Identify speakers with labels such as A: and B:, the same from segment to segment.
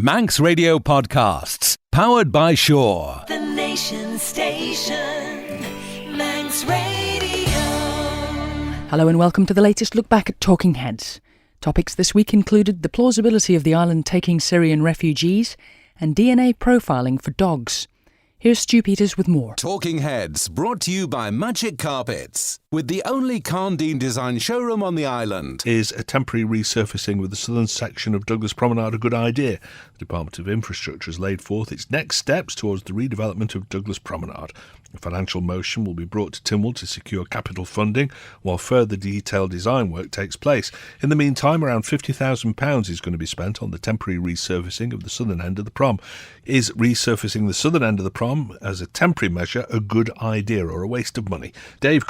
A: Manx Radio Podcasts, powered by Shaw.
B: The Nation Station, Manx Radio.
C: Hello and welcome to the latest look back at Talking Heads. Topics this week included the plausibility of the island taking Syrian refugees and DNA profiling for dogs. Here's Stu Peters with more.
A: Talking Heads, brought to you by Magic Carpets, with the only Carndine design showroom on the island.
D: Is a temporary resurfacing with the southern section of Douglas Promenade a good idea? The Department of Infrastructure has laid forth its next steps towards the redevelopment of Douglas Promenade. A financial motion will be brought to Tynwald to secure capital funding while further detailed design work takes place. In the meantime, around £50,000 is going to be spent on the temporary resurfacing of the southern end of the prom. Is resurfacing the southern end of the prom as a temporary measure a good idea or a waste of money? David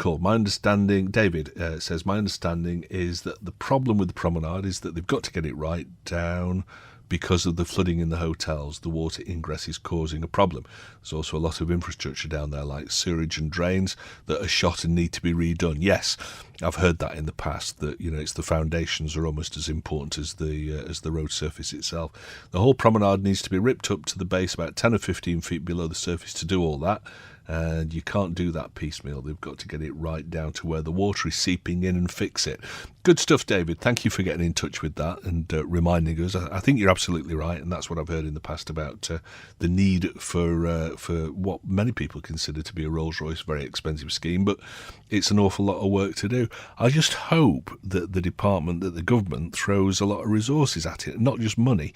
D: says, my understanding is that the problem with the promenade is that they've got to get it right down because of the flooding in the hotels. The water ingress is causing a problem. There's also a lot of infrastructure down there, like sewage and drains, that are shot and need to be redone. Yes, I've heard that in the past, that it's the foundations are almost as important as the road surface itself. The whole promenade needs to be ripped up to the base about 10 or 15 feet below the surface to do all that. And you can't do that piecemeal. They've got to get it right down to where the water is seeping in and fix it. Good stuff, David. Thank you for getting in touch with that and reminding us. I think you're absolutely right, and that's what I've heard in the past about the need for what many people consider to be a Rolls-Royce very expensive scheme, but it's an awful lot of work to do. I just hope that the government throws a lot of resources at it, not just money.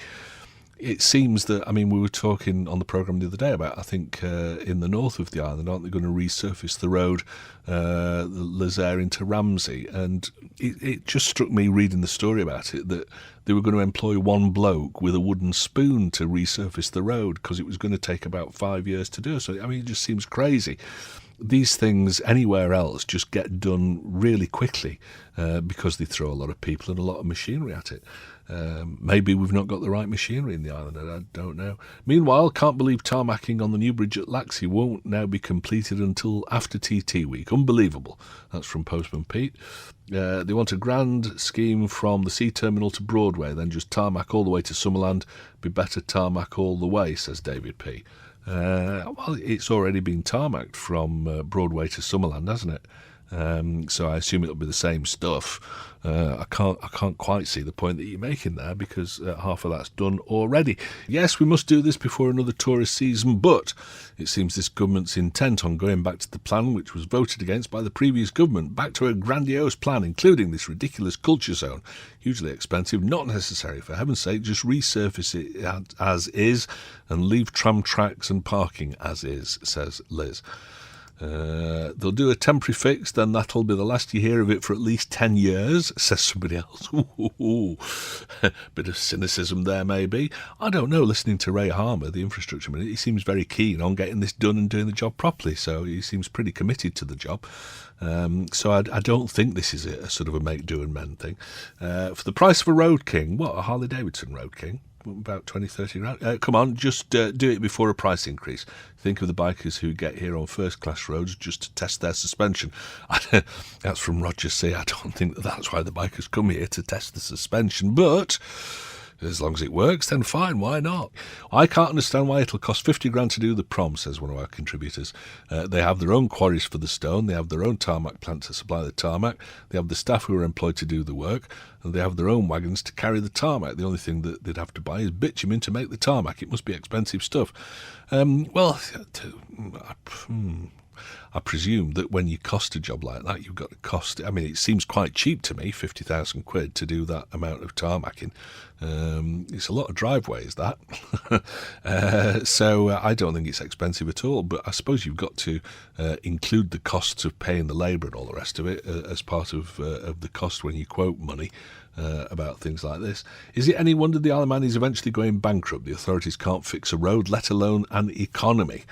D: It seems that, we were talking on the programme the other day about, I think, in the north of the island, aren't they going to resurface the road, Lazaire into Ramsey? And it just struck me reading the story about it that they were going to employ one bloke with a wooden spoon to resurface the road because it was going to take about 5 years to do. So, it just seems crazy. These things anywhere else just get done really quickly because they throw a lot of people and a lot of machinery at it. Maybe we've not got the right machinery in the island, I don't know. Meanwhile, can't believe tarmacking on the new bridge at Laxey won't now be completed until after TT week. Unbelievable. That's from Postman Pete. They want a grand scheme from the sea terminal to Broadway, then just tarmac all the way to Summerland. Be better tarmac all the way, says David P. Well, it's already been tarmacked from Broadway to Summerland, hasn't it? So I assume it'll be the same stuff. I can't quite see the point that you're making there because half of that's done already. Yes, we must do this before another tourist season, but it seems this government's intent on going back to the plan which was voted against by the previous government, back to a grandiose plan, including this ridiculous culture zone. Hugely expensive, not necessary, for heaven's sake, just resurface it as is and leave tram tracks and parking as is, says Liz. They'll do a temporary fix, then that'll be the last you hear of it for at least 10 years, says somebody else. Bit of cynicism there, maybe. I don't know, listening to Ray Harmer, the infrastructure minister, he seems very keen on getting this done and doing the job properly, so he seems pretty committed to the job. So I don't think this is a sort of a make, do and mend thing. For the price of a Road King, what, a Harley-Davidson Road King? About 20-30 rand. Come on, just do it before a price increase. Think of the bikers who get here on first-class roads just to test their suspension. That's from Roger C. I don't think that's why the bikers come here, to test the suspension, but as long as it works, then fine, why not? I can't understand why it'll cost 50 grand to do the prom, says one of our contributors. They have their own quarries for the stone, they have their own tarmac plant to supply the tarmac, they have the staff who are employed to do the work, and they have their own wagons to carry the tarmac. The only thing that they'd have to buy is bitumen to make the tarmac. It must be expensive stuff. I presume that when you cost a job like that, you've got to cost... it seems quite cheap to me, 50,000 quid to do that amount of tarmacking. It's a lot of driveways, that. So I don't think it's expensive at all, but I suppose you've got to include the costs of paying the labour and all the rest of it as part of the cost when you quote money about things like this. Is it any wonder the Isle of Man is eventually going bankrupt? The authorities can't fix a road, let alone an economy.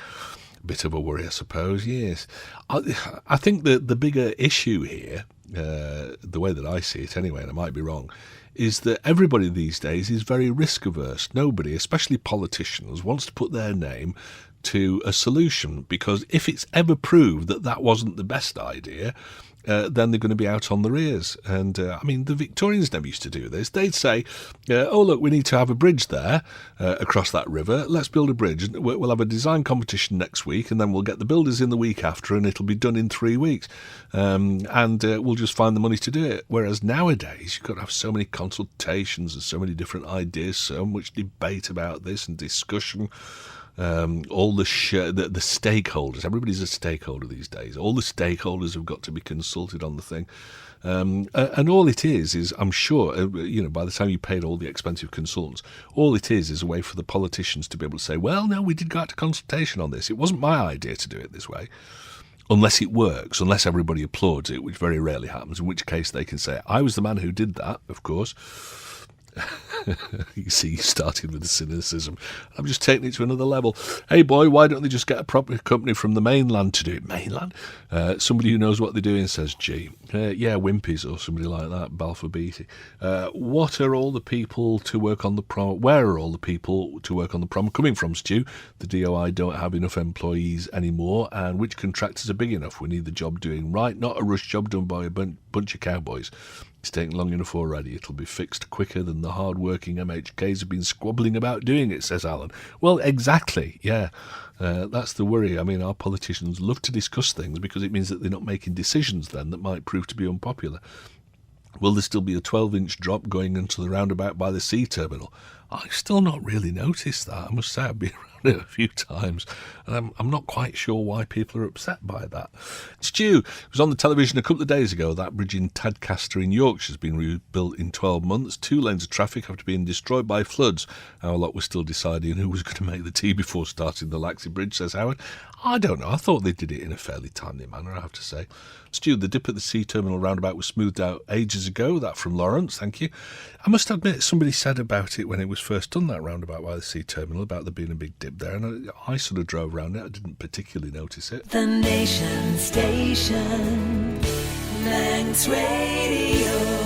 D: Bit of a worry, I suppose, yes. I think that the bigger issue here, the way that I see it anyway, and I might be wrong, is that everybody these days is very risk averse. Nobody, especially politicians, wants to put their name to a solution, because if it's ever proved that that wasn't the best idea, then they're going to be out on their ears. And, the Victorians never used to do this. They'd say, oh, look, we need to have a bridge there across that river. Let's build a bridge. We'll have a design competition next week, and then we'll get the builders in the week after, and it'll be done in 3 weeks. And we'll just find the money to do it. Whereas nowadays, you've got to have so many consultations and so many different ideas, so much debate about this and discussion. All the stakeholders, everybody's a stakeholder these days. All the stakeholders have got to be consulted on the thing. And all it is I'm sure, by the time you paid all the expensive consultants, all it is a way for the politicians to be able to say, well, no, we did go out to consultation on this. It wasn't my idea to do it this way. Unless it works, unless everybody applauds it, which very rarely happens, in which case they can say, I was the man who did that, of course. You see, you started with the cynicism. I'm just taking it to another level. Hey, boy, why don't they just get a proper company from the mainland to do it? Mainland? Somebody who knows what they're doing says, gee. Yeah, Wimpy's or somebody like that, Balfour Beatty. What are all the people to work on the prom? Where are all the people to work on the prom coming from, Stu? The DOI don't have enough employees anymore, and which contractors are big enough? We need the job doing right, not a rush job done by a bunch of cowboys. It's taken long enough already. It'll be fixed quicker than the hard-working MHKs have been squabbling about doing it, says Alan. Well, exactly, yeah. That's the worry. Our politicians love to discuss things because it means that they're not making decisions then that might prove to be unpopular. Will there still be a 12-inch drop going into the roundabout by the sea terminal? I've still not really noticed that. I must say I've been around it a few times, and I'm not quite sure why people are upset by that. Stu, it was on the television a couple of days ago. That bridge in Tadcaster in Yorkshire has been rebuilt in 12 months. 2 lanes of traffic after being destroyed by floods. Our lot was still deciding who was going to make the tea before starting the Laxey Bridge, says Howard. I don't know. I thought they did it in a fairly timely manner, I have to say. Stu, the dip at the sea terminal roundabout was smoothed out ages ago. That from Lawrence, thank you. I must admit, somebody said about it when it was first done, that roundabout by the sea terminal, about there being a big dip there, and I sort of drove around it. I didn't particularly notice it.
B: The Nation Station, Manx Radio.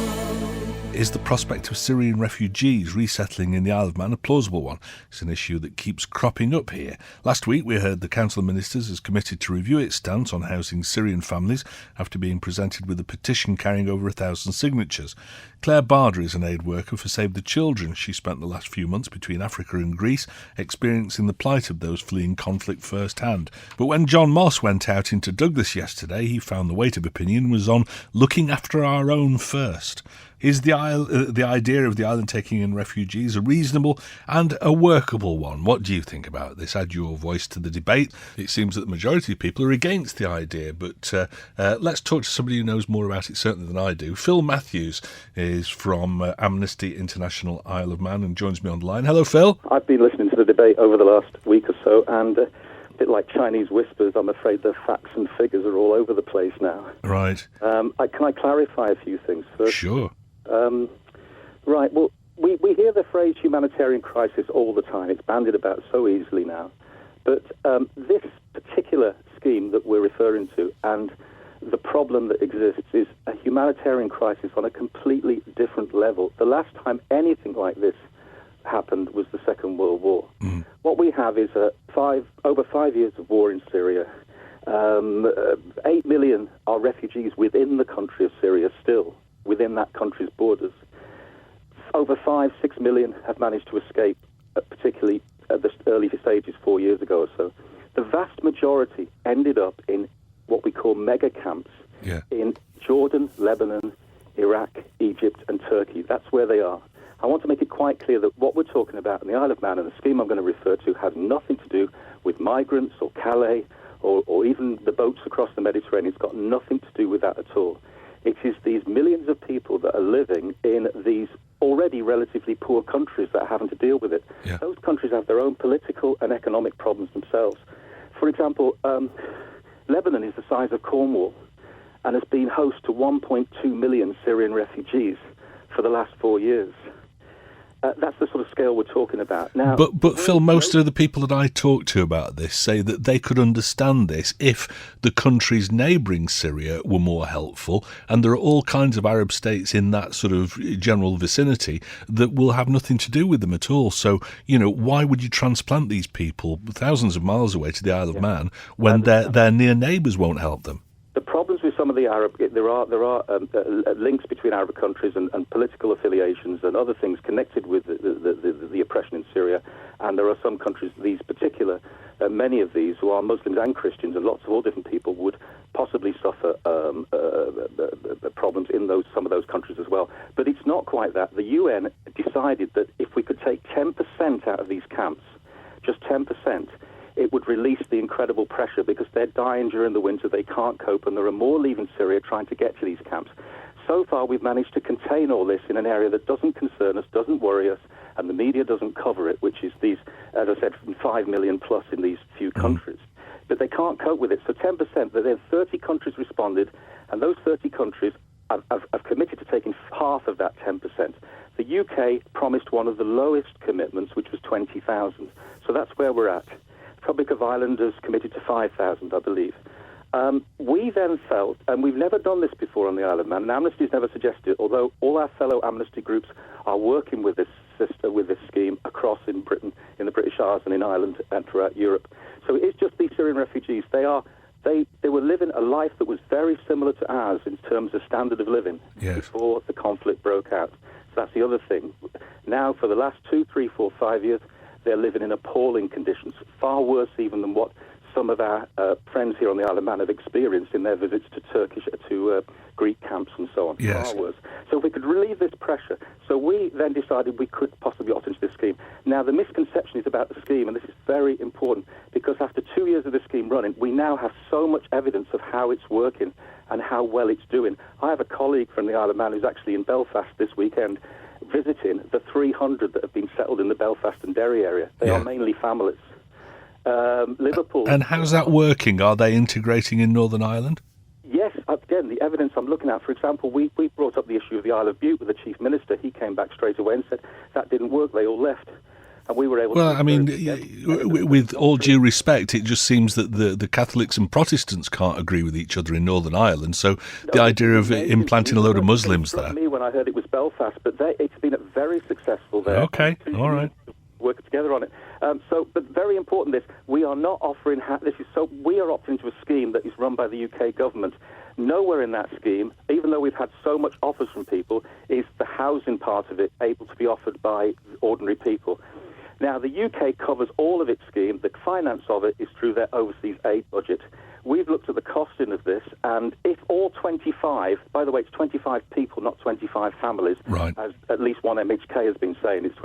D: Is the prospect of Syrian refugees resettling in the Isle of Man a plausible one? It's an issue that keeps cropping up here. Last week we heard the Council of Ministers has committed to review its stance on housing Syrian families after being presented with a petition carrying over 1,000 signatures. Claire Barder is an aid worker for Save the Children. She spent the last few months between Africa and Greece experiencing the plight of those fleeing conflict firsthand. But when John Moss went out into Douglas yesterday, he found the weight of opinion was on looking after our own first. Is the idea of the island taking in refugees a reasonable and a workable one? What do you think about this? Add your voice to the debate. It seems that the majority of people are against the idea, but let's talk to somebody who knows more about it certainly than I do. Phil Matthews is from Amnesty International Isle of Man and joins me on the line. Hello, Phil.
E: I've been listening to the debate over the last week or so, and a bit like Chinese whispers, I'm afraid the facts and figures are all over the place now.
D: Right.
E: Can I clarify a few things first?
D: Sure.
E: Right, well, we hear the phrase humanitarian crisis all the time. It's bandied about so easily now. But this particular scheme that we're referring to and the problem that exists is a humanitarian crisis on a completely different level. The last time anything like this happened was the Second World War. Mm. What we have is over 5 years of war in Syria. 8 million are refugees within the country of Syria still, within that country's borders. Over 5-6 million have managed to escape, particularly at the early stages 4 years ago or so. The vast majority ended up in what we call mega camps in Jordan, Lebanon, Iraq, Egypt and Turkey. That's where they are. I want to make it quite clear that what we're talking about in the Isle of Man and the scheme I'm going to refer to has nothing to do with migrants or Calais or even the boats across the Mediterranean. It's got nothing to do with that at all. It is these millions of people that are living in these already relatively poor countries that are having to deal with it. Yeah. Those countries have their own political and economic problems themselves. For example, Lebanon is the size of Cornwall and has been host to 1.2 million Syrian refugees for the last 4 years. That's the sort of scale we're talking about. Now,
D: but Phil, most of the people that I talk to about this say that they could understand this if the countries neighbouring Syria were more helpful, and there are all kinds of Arab states in that sort of general vicinity that will have nothing to do with them at all. So, why would you transplant these people thousands of miles away to the Isle of Man when their near neighbours won't help them?
E: The problems with some of the Arab, there are links between Arab countries and political affiliations and other things connected with the oppression in Syria. And there are some countries, many of these who are Muslims and Christians, and lots of all different people would possibly suffer problems in some of those countries as well. But it's not quite that. The UN decided that if we could take 10% out of these camps, just 10%, it would release the incredible pressure because they're dying during the winter, they can't cope, and there are more leaving Syria trying to get to these camps. So far, we've managed to contain all this in an area that doesn't concern us, doesn't worry us, and the media doesn't cover it, which is these, as I said, 5 million plus in these few countries. But they can't cope with it. So 10%, but then 30 countries responded, and those 30 countries have committed to taking half of that 10%. The UK promised one of the lowest commitments, which was 20,000. So that's where we're at. Republic of Ireland has committed to 5,000, I believe. We then felt, and we've never done this before on the Isle of Man, and Amnesty's never suggested it, although all our fellow Amnesty groups are working with this scheme across in Britain, in the British Isles and in Ireland and throughout Europe. So it's just these Syrian refugees. They were living a life that was very similar to ours in terms of standard of living before the conflict broke out. So that's the other thing. Now, for the last 2, 3, 4, 5 years, they're living in appalling conditions, far worse even than what some of our friends here on the Isle of Man have experienced in their visits to Greek camps and so on.
D: Yes.
E: Far worse. So if we could relieve this pressure. So we then decided we could possibly opt into this scheme. Now, the misconception is about the scheme, and this is very important, because after 2 years of the scheme running, we now have so much evidence of how it's working and how well it's doing. I have a colleague from the Isle of Man who's actually in Belfast this weekend visiting the 300 that have been settled in the Belfast and Derry area. They are mainly families. Liverpool.
D: And how's that working? Are they integrating in Northern Ireland?
E: Yes, again, the evidence I'm looking at, for example, we brought up the issue of the Isle of Bute with the Chief Minister. He came back straight away and said that didn't work, they all left. And we were able to...
D: Well, I mean, with all due respect, it just seems that the Catholics and Protestants can't agree with each other in Northern Ireland, so the idea of implanting a load of Muslims there...
E: me when I heard it was Belfast, but it's been very successful there.
D: Okay, all right.
E: Working together on it. But very important, we are not offering... we are opting into a scheme that is run by the UK government. Nowhere in that scheme, even though we've had so much offers from people, is the housing part of it able to be offered by ordinary people. Now, the UK covers all of its scheme. The finance of it is through their overseas aid budget. We've looked at the costing of this, and if all 25, by the way, it's 25 people, not 25 families,
D: right,
E: as at least one MHK has been saying, it's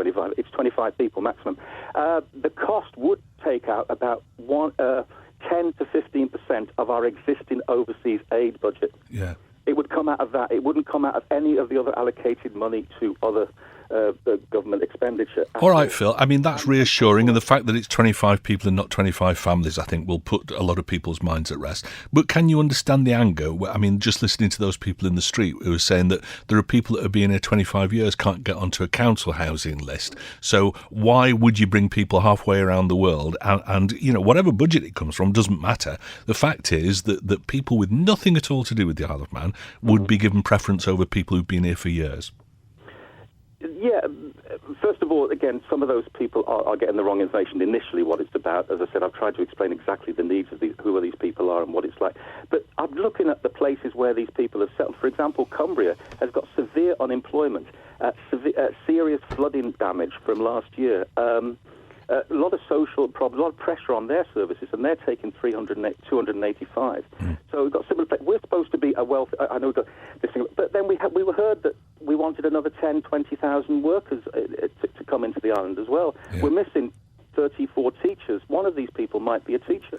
E: 25 people maximum. The cost would take out about 10 to 15% of our existing overseas aid budget.
D: Yeah.
E: It would come out of that. It wouldn't come out of any of the other allocated money to other government expenditure.
D: All right, Phil. I mean, that's reassuring, and the fact that it's 25 people and not 25 families, I think, will put a lot of people's minds at rest. But can you understand the anger? I mean, just listening to those people in the street who are saying that there are people that have been here 25 years, can't get onto a council housing list. So why would you bring people halfway around the world? And whatever budget it comes from doesn't matter. The fact is that people with nothing at all to do with the Isle of Man would be given preference over people who've been here for years.
E: Yeah, first of all, again, some of those people are getting the wrong information initially what it's about. As I said, I've tried to explain exactly the needs of who these people are and what it's like. But I'm looking at the places where these people have settled. For example, Cumbria has got severe unemployment, serious flooding damage from last year, a lot of social problems, a lot of pressure on their services, and they're taking 285. So we've got similar. We're supposed to be a wealth. I know this thing, but then we were heard that we wanted another 10, 20,000 workers to come into the island as well. Yeah. We're missing 34 teachers. One of these people might be a teacher.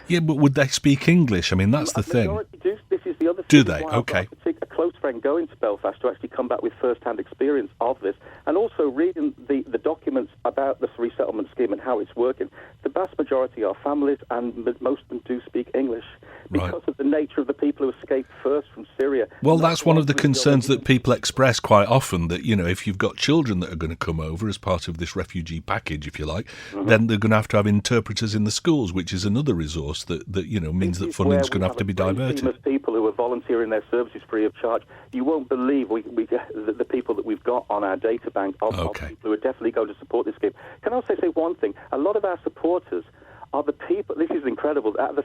D: Yeah, but would they speak English? I mean, that's the thing.
E: This is the other thing.
D: Do they? Okay.
E: A close friend going to Belfast to actually come back with first-hand experience of this, and also reading the documents about the resettlement scheme and how it's working. The vast majority are families, and most of them do speak English because of the nature of the people who escaped first from Syria.
D: Well, that's one of the concerns that people express quite often, that, if you've got children that are going to come over as part of this refugee package, if you like, then they're going to have interpreters in the schools, which is another resource that means that funding's going to have to be diverted.
E: Team of people who are volunteering their services free of charge. You won't believe the people that we've got on our data bank of people who are definitely going to support this scheme. Can I also say one thing? A lot of our supporters are the people. This is incredible. The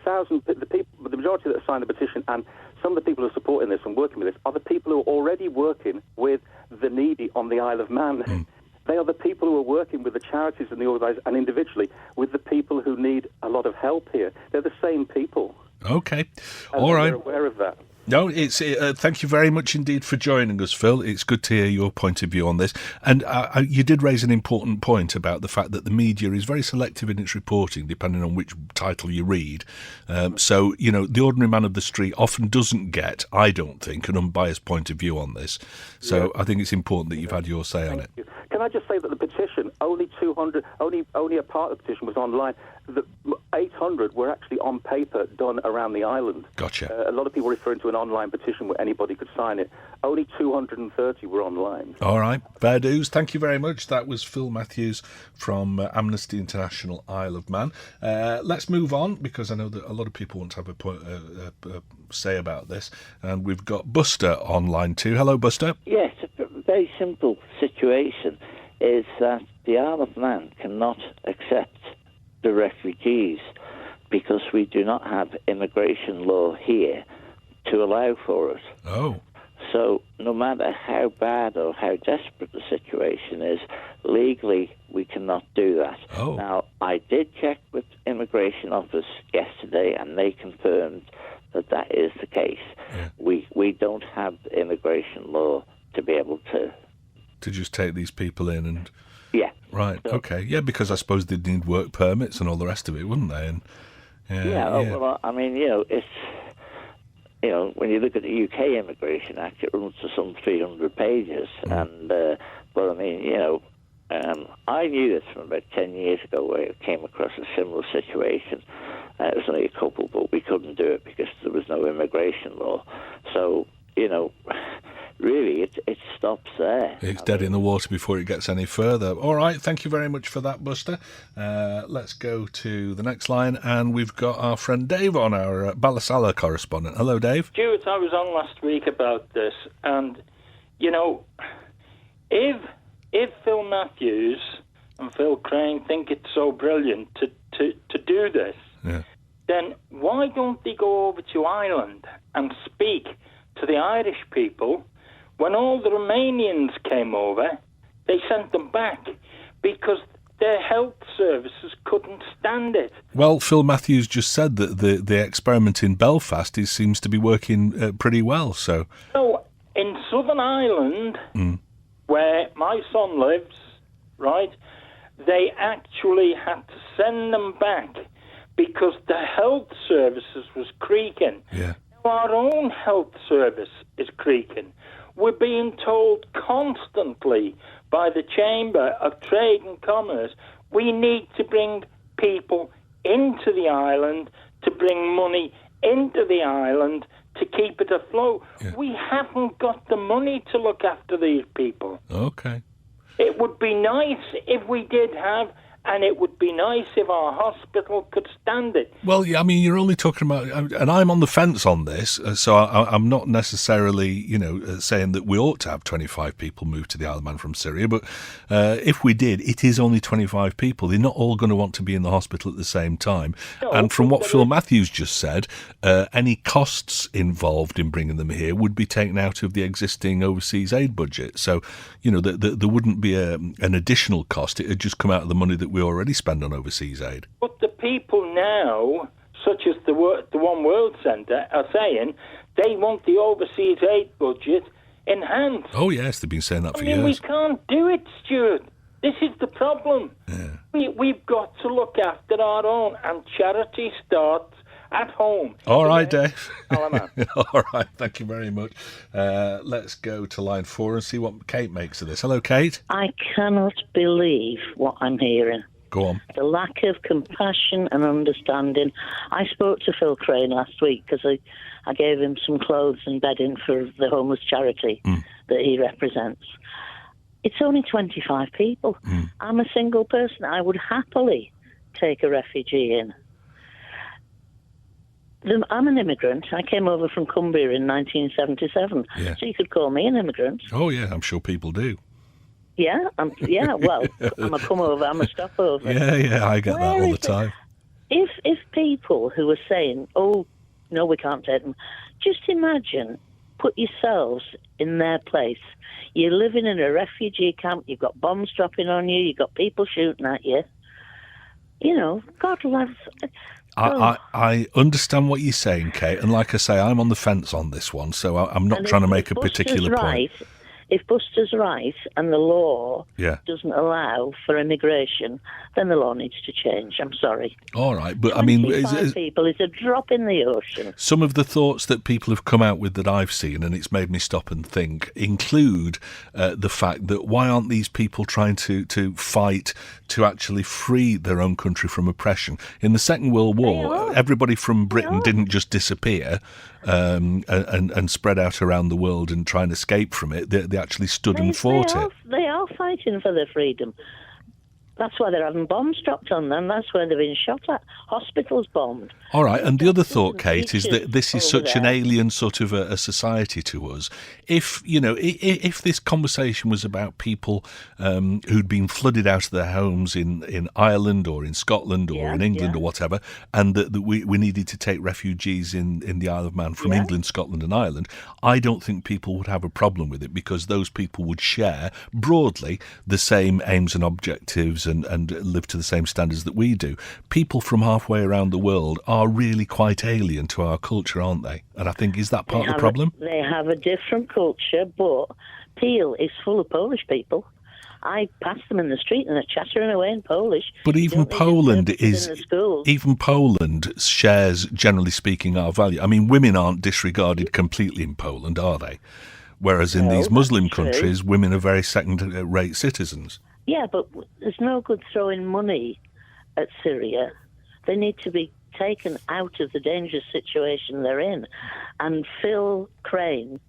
E: majority that signed the petition, and some of the people who are supporting this and working with this, are the people who are already working with the needy on the Isle of Man. They are the people who are working with the charities and the organisations, and individually with the people who need a lot of help here. They're the same people.
D: Okay,
E: And
D: all right.
E: They're aware of that.
D: No, it's thank you very much indeed for joining us, Phil. It's good to hear your point of view on this. And you did raise an important point about the fact that the media is very selective in its reporting, depending on which title you read. So, the ordinary man of the street often doesn't get, I don't think, an unbiased point of view on this. So I think it's important that you've had your say on it.
E: Thank you. Can I just say that the petition, only 200, only a part of the petition was online. The 800 were actually on paper done around the island.
D: Gotcha.
E: A lot of people referring to an online petition where anybody could sign it. Only 230 were online.
D: All right, fair dues. Thank you very much. That was Phil Matthews from Amnesty International Isle of Man. Let's move on, because I know that a lot of people want to have a say about this. And we've got Buster online too. Hello, Buster.
F: Yes, a very simple situation is that the Isle of Man cannot accept the refugees because we do not have immigration law here to allow for it.
D: Oh.
F: So no matter how bad or how desperate the situation is, legally we cannot do that.
D: Oh.
F: Now, I did check with immigration office yesterday and they confirmed that that is the case.
D: Yeah.
F: We don't have the immigration law to be able to
D: just take these people in and...
F: Yeah.
D: Right,
F: So,
D: okay. Yeah, because I suppose they'd need work permits and all the rest of it, wouldn't they? And
F: Well, I mean, it's... when you look at the UK Immigration Act, it runs to some 300 pages. And, but I mean, I knew this from about 10 years ago where I came across a similar situation. It was only a couple, but we couldn't do it because there was no immigration law. So, really, it stops there.
D: It's dead in the water before it gets any further. All right, thank you very much for that, Buster. Let's go to the next line, and we've got our friend Dave on, our Ballasalla correspondent. Hello, Dave.
G: Stuart, I was on last week about this, and, if Phil Matthews and Phil Crane think it's so brilliant to do this, then why don't they go over to Ireland and speak to the Irish people? When all the Romanians came over, they sent them back because their health services couldn't stand it.
D: Well, Phil Matthews just said that the experiment in Belfast seems to be working pretty well. So
G: in Southern Ireland, where my son lives, right, they actually had to send them back because the health services was creaking.
D: Yeah.
G: Now our own health service is creaking. We're being told constantly by the Chamber of Trade and Commerce we need to bring people into the island, to bring money into the island to keep it afloat.
D: Yeah.
G: We haven't got the money to look after these people.
D: Okay.
G: It would be nice if we did have, and it would be nice if our hospital could stand it.
D: Well, yeah, I mean, you're only talking about, and I'm on the fence on this, so I'm not necessarily, saying that we ought to have 25 people move to the Isle of Man from Syria, but if we did, it is only 25 people. They're not all going to want to be in the hospital at the same time.
G: No,
D: and from what Phil Matthews just said, any costs involved in bringing them here would be taken out of the existing overseas aid budget. So, there wouldn't be an additional cost. It would just come out of the money that we already spend on overseas aid.
G: But the people now, such as the One World Centre, are saying they want the overseas aid budget enhanced.
D: Oh, yes, they've been saying that for
G: years. We can't do it, Stuart. This is the problem. Yeah. We've got to look after our own, and charity starts at home.
D: All right, Dave.
G: All
D: right, thank you very much. Let's go to line 4 and see what Kate makes of this. Hello, Kate.
H: I cannot believe what I'm hearing.
D: Go on.
H: The lack of compassion and understanding. I spoke to Phil Crane last week because I gave him some clothes and bedding for the homeless charity that he represents. It's only 25 people. I'm a single person. I would happily take a refugee in. I'm an immigrant. I came over from Cumbria in 1977, so you could call me an immigrant.
D: Oh, yeah, I'm sure people do.
H: Well, I'm a come over, I'm a stopover.
D: Yeah, I get that all the time.
H: If people who are saying, oh, no, we can't take them. Just imagine, put yourselves in their place. You're living in a refugee camp, you've got bombs dropping on you, you've got people shooting at you. You know, God loves...
D: I understand what you're saying, Kate, and like I say, I'm on the fence on this one, so I'm not trying to make a particular point.
H: If Buster's right and the law doesn't allow for immigration, then the law needs to change. I'm sorry.
D: All right, but I mean...
H: 25 people is a drop in the ocean.
D: Some of the thoughts that people have come out with that I've seen, and it's made me stop and think, include the fact that why aren't these people trying to fight to actually free their own country from oppression? In the Second World War, everybody from Britain didn't just disappear and spread out around the world and try and escape from it. They actually stood and fought it.
H: They are fighting for their freedom. That's why they're having bombs dropped on them. That's where they've been shot at. Hospitals bombed.
D: All right, and the other thought, Kate, is that this is such an alien sort of a society to us. If, you know, if this conversation was about people who'd been flooded out of their homes in Ireland or in Scotland or in England or whatever, and that we needed to take refugees in the Isle of Man from England, Scotland and Ireland, I don't think people would have a problem with it, because those people would share, broadly, the same aims and objectives and live to the same standards that we do. People from halfway around the world are really quite alien to our culture, aren't they? And I think, is that part of the problem?
H: They have a different culture, but Peel is full of Polish people. I pass them in the street and they're chattering away in Polish.
D: But even Poland shares, generally speaking, our value. I mean, women aren't disregarded completely in Poland, are they? Whereas in these Muslim countries, women are very second-rate citizens.
H: Yeah, but there's no good throwing money at Syria. They need to be taken out of the dangerous situation they're in. And Phil Crane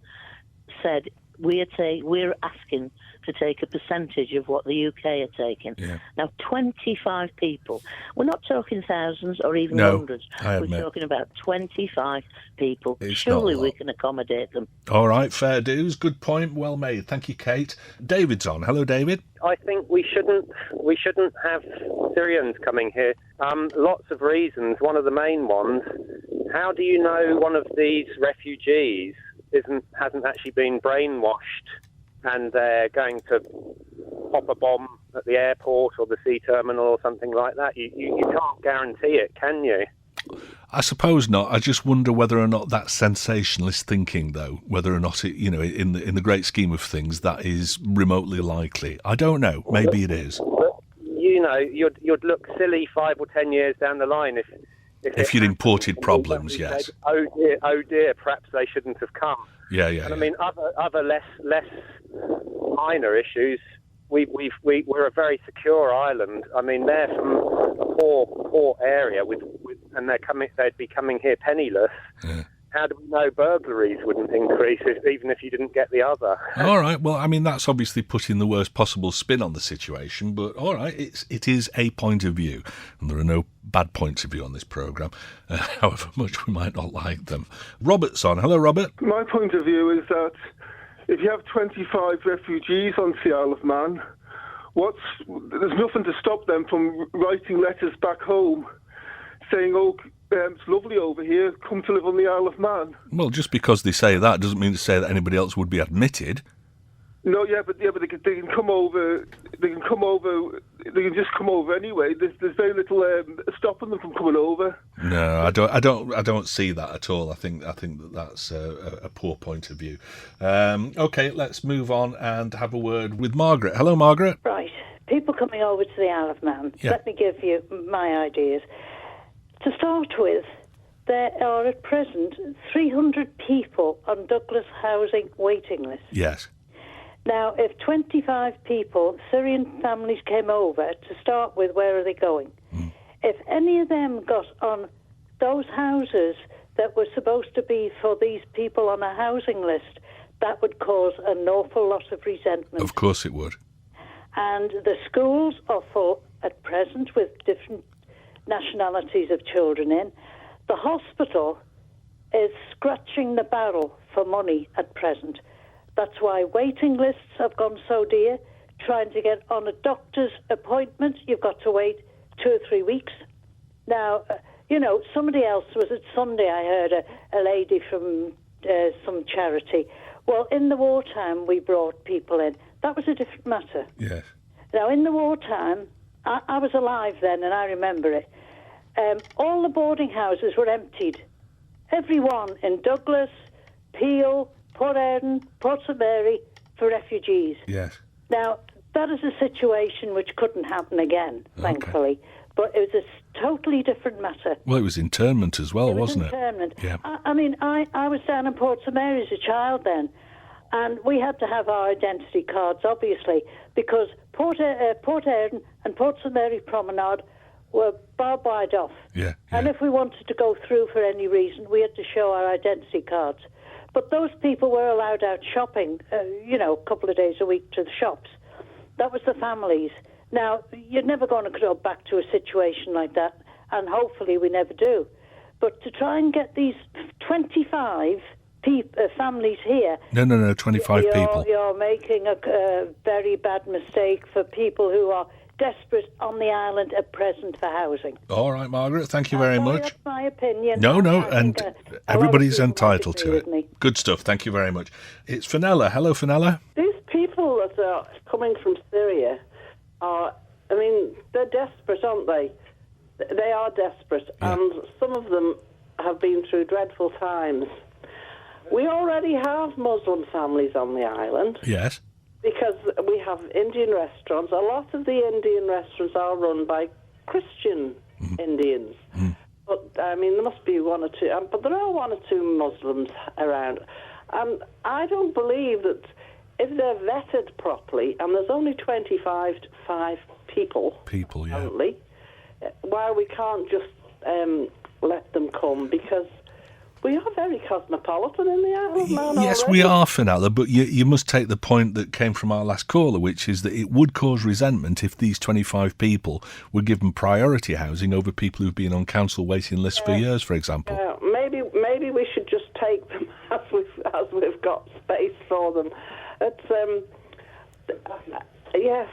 H: said, we're asking to take a percentage of what the UK are taking. Yeah. Now, 25 people. We're not talking thousands or even hundreds. We're talking about 25 people. Surely we can accommodate them.
D: All right, fair dues. Good point. Well made. Thank you, Kate. David's on. Hello, David.
I: I think we shouldn't have Syrians coming here. Lots of reasons. One of the main ones, how do you know one of these refugees hasn't actually been brainwashed and they're going to pop a bomb at the airport or the sea terminal or something like that? You can't guarantee it, can you?
D: I suppose not. I just wonder whether or not that's sensationalist thinking, though. Whether or not it, you know, in the great scheme of things, that is remotely likely. I don't know. Maybe it is.
I: But, you know, you'd look silly 5 or 10 years down the line if you'd imported problems. Yes. Said, oh dear, perhaps they shouldn't have come.
D: Yeah.
I: And I mean, other less minor issues. We're a very secure island. I mean, they're from a poor area and they'd be coming here penniless. Yeah. How do we know burglaries wouldn't increase even if you didn't get the other?
D: All right. Well, I mean, that's obviously putting the worst possible spin on the situation, but all right, it is a point of view, and there are no bad points of view on this programme, however much we might not like them. Robert's on. Hello, Robert.
J: My point of view is that if you have 25 refugees on the Isle of Man, there's nothing to stop them from writing letters back home saying, it's lovely over here, come to live on the Isle of Man.
D: Well, just because they say that doesn't mean to say that anybody else would be admitted.
J: No, but they can come over. They can just come over anyway. There's very little stopping them from coming over.
D: No, I don't see that at all. I think that's a poor point of view. Okay, let's move on and have a word with Margaret. Hello, Margaret.
K: Right, people coming over to the Isle of Man. Yeah. Let me give you my ideas. To start with, there are at present 300 people on Douglas housing waiting lists.
D: Yes.
K: Now, if 25 people, Syrian families came over, to start with, where are they going? If any of them got on those houses that were supposed to be for these people on a housing list, that would cause an awful lot of resentment.
D: Of course it would.
K: And the schools are full at present with different nationalities of children in. The hospital is scratching the barrel for money at present. That's why waiting lists have gone so dear. Trying to get on a doctor's appointment, you've got to wait 2 or 3 weeks. Now, somebody else was at Sunday, I heard a lady from some charity. Well, in the wartime, we brought people in. That was a different matter.
D: Yes.
K: Now, in the wartime, I was alive then, and I remember it. All the boarding houses were emptied. Everyone in Douglas, Peel, Port Eden, Port St Mary, for refugees.
D: Yes.
K: Now, that is a situation which couldn't happen again, thankfully. But it was a totally different matter.
D: Well, it was internment as well, wasn't it?
K: Internment.
D: Yeah.
K: I was down in Port St Mary as a child then, and we had to have our identity cards, obviously, because Port Eden and Port St Mary Promenade were barbed off.
D: Yeah.
K: And if we wanted to go through for any reason, we had to show our identity cards. But those people were allowed out shopping, a couple of days a week to the shops. That was the families. Now, you're never going to go back to a situation like that, and hopefully we never do. But to try and get these 25 families here...
D: No, 25 people.
K: You're making a very bad mistake for people who are desperate on the island at present for housing.
D: All right, Margaret, thank you very much.
K: That's my opinion.
D: No, and everybody's
K: a lot of people
D: entitled to
K: disagree with me.
D: it. Good stuff, thank you very much. It's Fenella. Hello, Fenella.
L: These people that are coming from Syria they're desperate, aren't they? They are desperate, and some of them have been through dreadful times. We already have Muslim families on the island.
D: Yes.
L: Because we have Indian restaurants. A lot of the Indian restaurants are run by Christian Indians. But, there must be one or two. But there are one or two Muslims around. And I don't believe that if they're vetted properly, and there's only 25 people currently, why we can't just let them come, because we are very cosmopolitan in the Isle of Man.
D: Yes,
L: already.
D: we are, Fenella, but you must take the point that came from our last caller, which is that it would cause resentment if these 25 people were given priority housing over people who've been on council waiting lists for years, for example.
L: Maybe we should just take them as we've got space for them. Yes,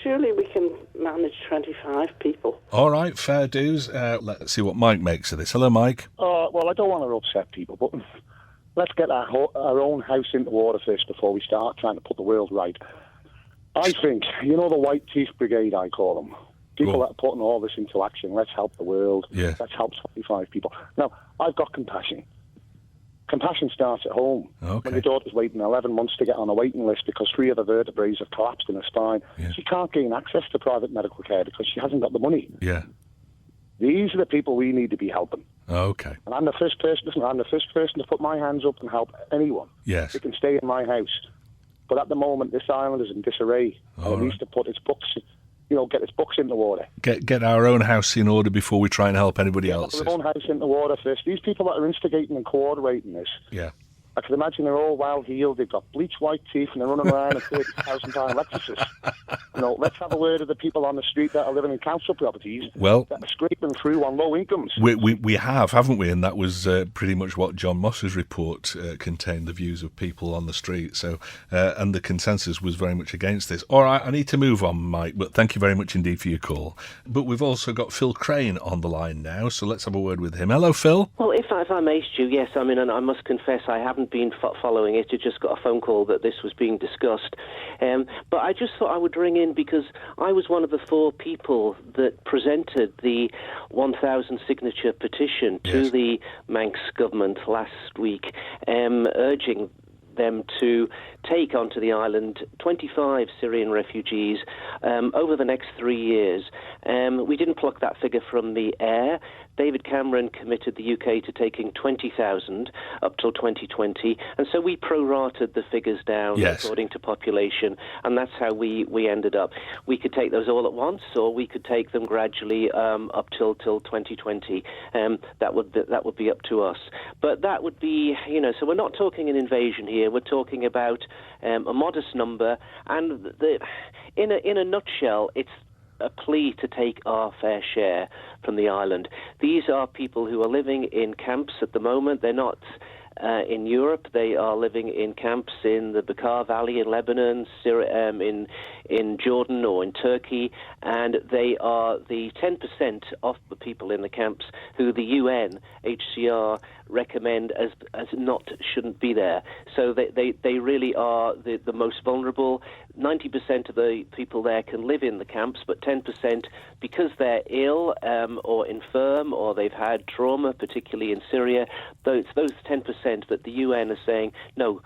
L: surely we can manage 25 people.
D: All right, fair dues. Let's see what Mike makes of this. Hello, Mike.
M: Well, I don't want to upset people, but let's get our own house into order first before we start trying to put the world right. I think, the White Teeth Brigade, I call them. People that are putting all this into action. Let's help the world.
D: Yeah.
M: Let's help 25 people. Now, I've got compassion. Compassion starts at home.
D: Okay.
M: When your daughter's waiting 11 months to get on a waiting list because 3 of the vertebrae have collapsed in her spine, she can't gain access to private medical care because she hasn't got the money.
D: Yeah.
M: These are the people we need to be helping.
D: Okay.
M: And I'm the first person to put my hands up and help anyone.
D: Yes.
M: Who can stay in my house. But at the moment, this island is in disarray. And it needs to put its books, get its books into order.
D: Get our own house in order before we try and help anybody else.
M: Get our own house into order first. These people that are instigating and coordinating this, I can imagine they're all well-heeled. They've got bleach white teeth and they're running around in £30,000 Lexuses. Let's have a word of the people on the street that are living in council properties that are scraping through on low incomes.
D: We have, haven't we? And that was pretty much what John Moss's report contained, the views of people on the street. So, and the consensus was very much against this. All right, I need to move on, Mike, but thank you very much indeed for your call. But we've also got Phil Crane on the line now, so let's have a word with him. Hello, Phil.
N: Well, if I may, Stu, yes, and I must confess I haven't been following it. I just got a phone call that this was being discussed. But I just thought I would ring in because I was one of the 4 people that presented the 1,000 signature petition to the Manx government last week, urging them to take onto the island 25 Syrian refugees over the next 3 years. We didn't pluck that figure from the air. David Cameron committed the UK to taking 20,000 up till 2020, and so we prorated the figures down according to population, and that's how we ended up. We could take those all at once, or we could take them gradually up till 2020. That would be up to us. But that would be, so we're not talking an invasion here. We're talking about a modest number, and in a nutshell, it's a plea to take our fair share from the island. These are people who are living in camps at the moment. They're not in Europe. They are living in camps in the Bekaa Valley in Lebanon, in Jordan or in Turkey, and they are the 10% of the people in the camps who the UNHCR recommend as shouldn't be there. So they really are the most vulnerable. 90% of the people there can live in the camps, but 10%, because they're ill or infirm or they've had trauma, particularly in Syria, those 10% that the UN are saying, no,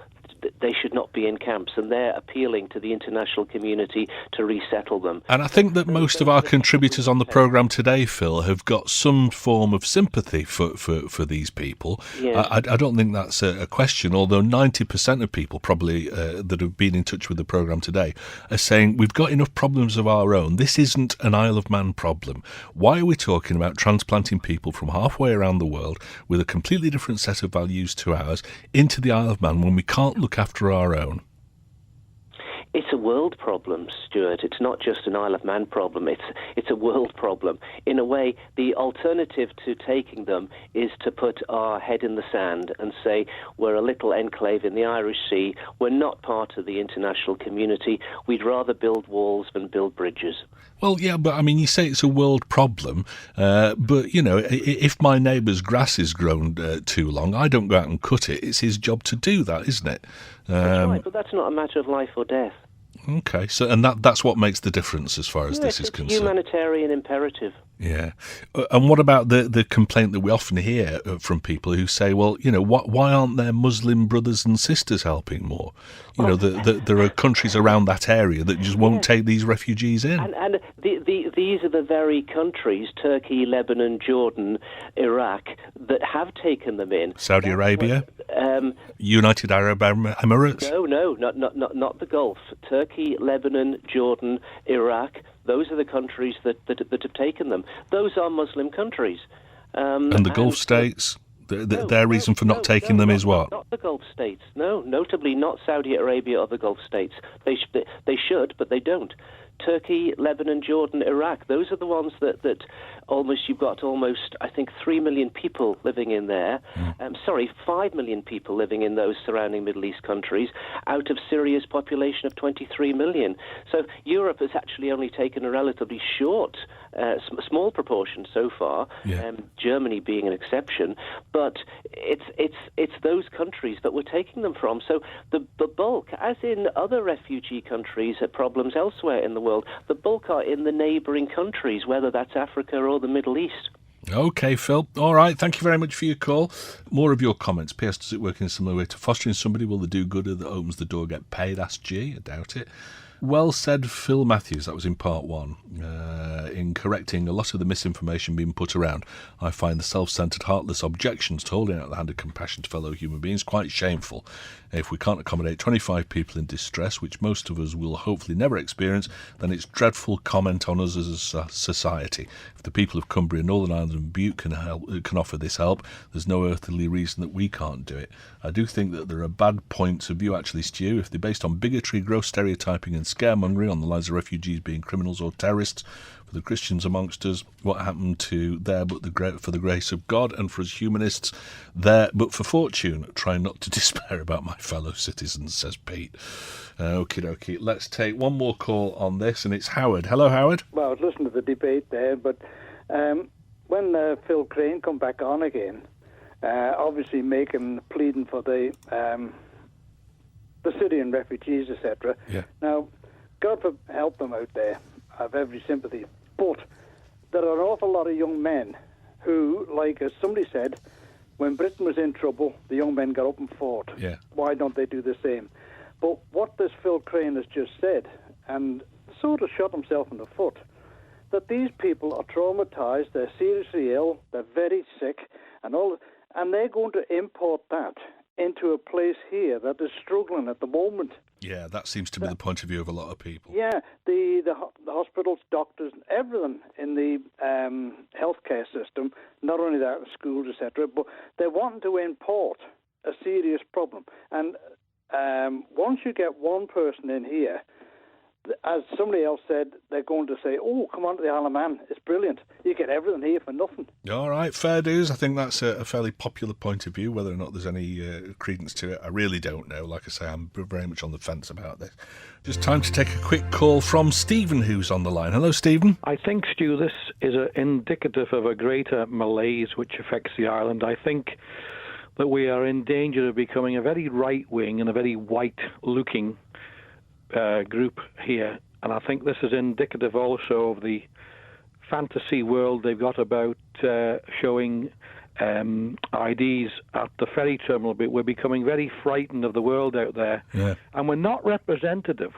N: they should not be in camps, and they're appealing to the international community to resettle them.
D: And I think that most of our contributors on the programme today, Phil, have got some form of sympathy for these people.
N: Yes.
D: I don't think that's a question, although 90% of people probably that have been in touch with the programme today are saying we've got enough problems of our own. This isn't an Isle of Man problem. Why are we talking about transplanting people from halfway around the world with a completely different set of values to ours into the Isle of Man when we can't look after our own?
N: It's a world problem, Stuart. It's not just an Isle of Man problem. It's a world problem. In a way, the alternative to taking them is to put our head in the sand and say we're a little enclave in the Irish Sea. We're not part of the international community. We'd rather build walls than build bridges.
D: Well, yeah, but I mean, you say it's a world problem, but, you know, if my neighbour's grass is grown too long, I don't go out and cut it. It's his job to do that, isn't it?
N: That's right, but that's not a matter of life or death.
D: Okay, so and that's what makes the difference as far as this is concerned.
N: It's a humanitarian imperative.
D: Yeah. And what about the complaint that we often hear from people who say, well, you know, why aren't there Muslim brothers and sisters helping more? You know, there are countries around that area that just won't take these refugees in.
N: And these are the very countries, Turkey, Lebanon, Jordan, Iraq, that have taken them in.
D: Saudi Arabia? United Arab Emirates?
N: No, not the Gulf. Turkey, Lebanon, Jordan, Iraq, those are the countries that have taken them. Those are Muslim countries.
D: And the Gulf states? Their reason for not taking them is what?
N: Not the Gulf states. No, notably not Saudi Arabia or the Gulf states. They should, but they don't. Turkey, Lebanon, Jordan, Iraq, those are the ones that you've got almost, I think, 3 million people living in there. 5 million people living in those surrounding Middle East countries out of Syria's population of 23 million. So Europe has actually only taken a relatively short, small proportion so far, Germany being an exception, but it's those countries that we're taking them from. So the bulk, as in other refugee countries, problems elsewhere in the world, the bulk are in the neighbouring countries, whether that's Africa or the Middle East.
D: OK, Phil. All right. Thank you very much for your call. More of your comments. P.S. Does it work in a similar way to fostering somebody? Will the do-gooder that opens the door get paid? Asked G. I doubt it. Well said, Phil Matthews. That was in part one. In correcting a lot of the misinformation being put around, I find the self-centred, heartless objections to holding out the hand of compassion to fellow human beings quite shameful. If we can't accommodate 25 people in distress, which most of us will hopefully never experience, then it's dreadful comment on us as a society. If the people of Cumbria, Northern Ireland and Bute can offer this help, there's no earthly reason that we can't do it. I do think that there are bad points of view, actually, Stu, if they're based on bigotry, gross stereotyping and scaremongering on the lives of refugees being criminals or terrorists. For the Christians amongst us, what happened to there but for the grace of God, and for us humanists, there but for fortune. Try not to despair about my fellow citizens, says Pete. Okie dokie. Let's take one more call on this, and it's Howard. Hello, Howard.
O: Well, I was listening to the debate there, but when Phil Crane come back on again, obviously pleading for the Syrian refugees, etc.
D: Yeah.
O: Now, God help them out there. I have every sympathy. But there are an awful lot of young men who, like as somebody said, when Britain was in trouble, the young men got up and fought.
D: Yeah.
O: Why don't they do the same? But what this Phil Crane has just said, and sort of shot himself in the foot, that these people are traumatised, they're seriously ill, they're very sick, and they're going to import that into a place here that is struggling at the moment.
D: Yeah, that seems to be the point of view of a lot of people.
O: Yeah, the hospitals, doctors, everything in the healthcare system, not only that, schools, etc., but they're wanting to import a serious problem. And once you get one person in here, as somebody else said, they're going to say, oh, come on to the Isle of Man. It's brilliant. You get everything here for nothing.
D: All right, fair dues. I think that's a fairly popular point of view. Whether or not there's any credence to it, I really don't know. Like I say, I'm very much on the fence about this. Just time to take a quick call from Stephen, who's on the line. Hello, Stephen.
P: I think, Stu, this is indicative of a greater malaise which affects the island. I think that we are in danger of becoming a very right-wing and a very white-looking group here, and I think this is indicative also of the fantasy world they've got about showing IDs at the ferry terminal. We're becoming very frightened of the world out there, and we're not representative.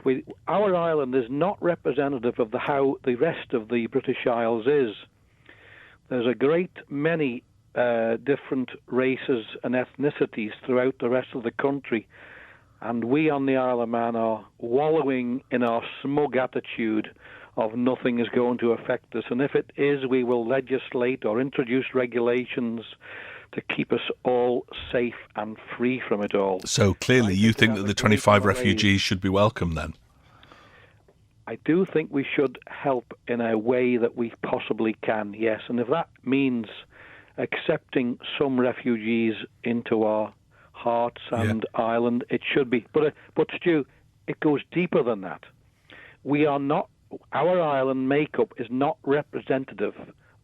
P: Our island is not representative of how the rest of the British Isles is. There's a great many different races and ethnicities throughout the rest of the country. And we on the Isle of Man are wallowing in our smug attitude of nothing is going to affect us. And if it is, we will legislate or introduce regulations to keep us all safe and free from it all.
D: So clearly you think that the 25 refugees should be welcome then?
P: I do think we should help in a way that we possibly can, yes. And if that means accepting some refugees into our hearts and island, it should be. But Stu, it goes deeper than that. We are not, our island makeup is not representative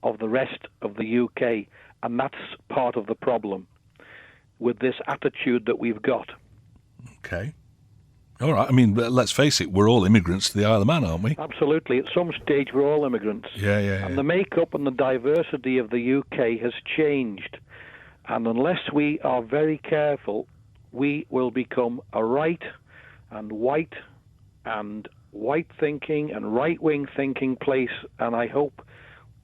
P: of the rest of the UK, and that's part of the problem with this attitude that we've got.
D: Okay. All right. I mean, let's face it, we're all immigrants to the Isle of Man, aren't we?
P: Absolutely. At some stage, we're all immigrants. And the makeup and the diversity of the UK has changed. And unless we are very careful, we will become a right and white thinking and right-wing thinking place. And I hope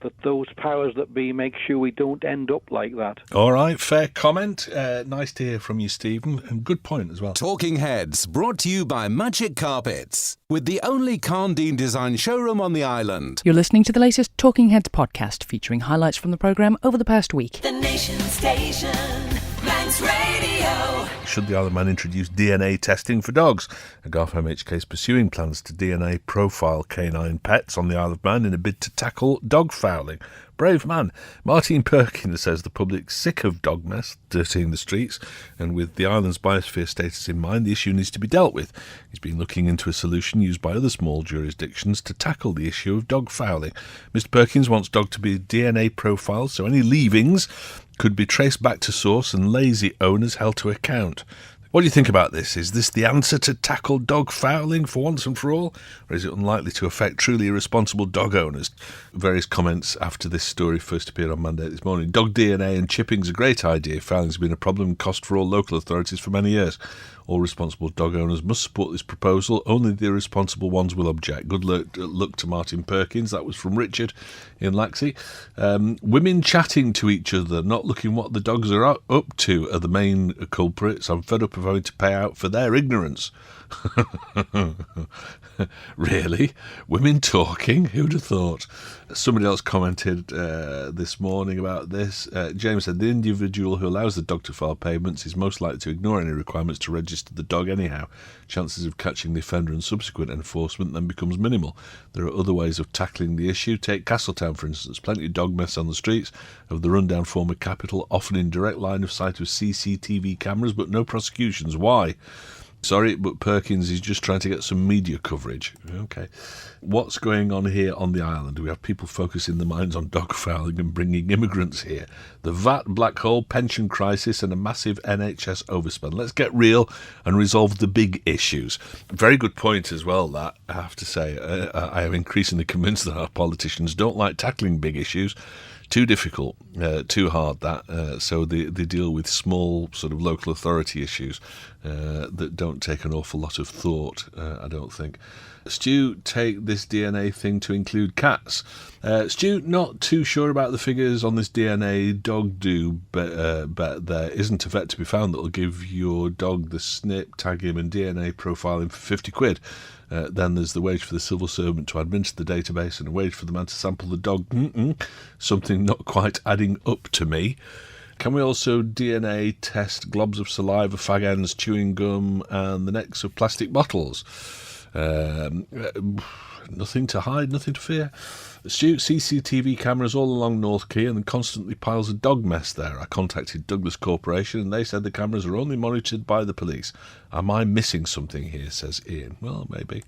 P: that those powers that be make sure we don't end up like that.
D: All right, fair comment. Nice to hear from you, Stephen, and good point as well.
A: Talking Heads, brought to you by Magic Carpets, with the only Carndine design showroom on the island.
C: You're listening to the latest Talking Heads podcast, featuring highlights from the programme over the past week.
B: The Nation Station, Manx Radio.
D: Should the Isle of Man introduce DNA testing for dogs? A Garth MHK is pursuing plans to DNA profile canine pets on the Isle of Man in a bid to tackle dog fouling. Brave man. Martin Perkins says the public's sick of dog mess dirtying the streets, and with the island's biosphere status in mind, the issue needs to be dealt with. He's been looking into a solution used by other small jurisdictions to tackle the issue of dog fouling. Mr. Perkins wants dog to be DNA profiled so any leavings could be traced back to source and lazy owners held to account. What do you think about this? Is this the answer to tackle dog fouling for once and for all? Or is it unlikely to affect truly irresponsible dog owners? Various comments after this story first appeared on Monday this morning. Dog DNA and chipping's a great idea. Fouling's been a problem and cost for all local authorities for many years. All responsible dog owners must support this proposal. Only the irresponsible ones will object. Good luck to Martin Perkins. That was from Richard in Laxey. Women chatting to each other, not looking what the dogs are up to, are the main culprits. I'm fed up of having to pay out for their ignorance. Really? Women talking? Who'd have thought? Somebody else commented this morning about this. James said, the individual who allows the dog to file payments is most likely to ignore any requirements to register the dog anyhow. Chances of catching the offender and subsequent enforcement then becomes minimal. There are other ways of tackling the issue. Take Castletown, for instance. Plenty of dog mess on the streets of the rundown former capital, often in direct line of sight of CCTV cameras, but no prosecutions. Why? Sorry, but Perkins is just trying to get some media coverage. Okay. What's going on here on the island? We have people focusing their minds on dog fouling and bringing immigrants here. The VAT black hole, pension crisis and a massive NHS overspend. Let's get real and resolve the big issues. Very good point as well, that, I have to say. I am increasingly convinced that our politicians don't like tackling big issues. Too difficult, too hard, that. So they deal with small sort of local authority issues that don't take an awful lot of thought, I don't think. Stu, take this DNA thing to include cats. Stu, not too sure about the figures on this DNA dog do bet there isn't a vet to be found that will give your dog the snip, tag him and DNA profile him for 50 quid. Then there's the wage for the civil servant to administer the database and a wage for the man to sample the dog. Something not quite adding up to me. Can we also DNA test globs of saliva, fag ends, chewing gum and the necks of plastic bottles? Nothing to hide, nothing to fear. Astute CCTV cameras all along North Quay and constantly piles of dog mess there. I contacted Douglas Corporation and they said the cameras are only monitored by the police. Am I missing something here, says Ian. Well, maybe.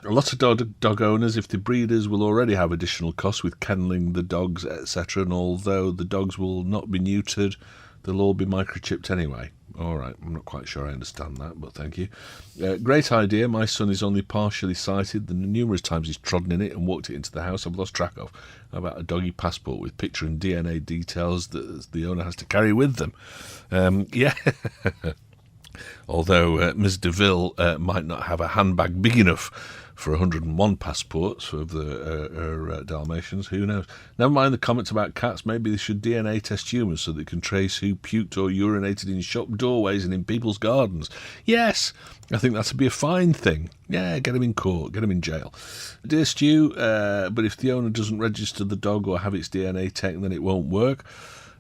D: A lot of dog owners, if the breeders will already have additional costs with kenneling the dogs, etc., and although the dogs will not be neutered, they'll all be microchipped anyway. All right, I'm not quite sure I understand that, but thank you. Great idea. My son is only partially sighted. The numerous times he's trodden in it and walked it into the house, I've lost track of. How about a doggy passport with picture and DNA details that the owner has to carry with them? Yeah. Although Ms. DeVille might not have a handbag big enough for 101 passports of her Dalmatians, who knows? Never mind the comments about cats. Maybe they should DNA test humans so they can trace who puked or urinated in shop doorways and in people's gardens. Yes, I think that would be a fine thing. Yeah, get him in court, get him in jail. Dear Stu, but if the owner doesn't register the dog or have its DNA taken, then it won't work.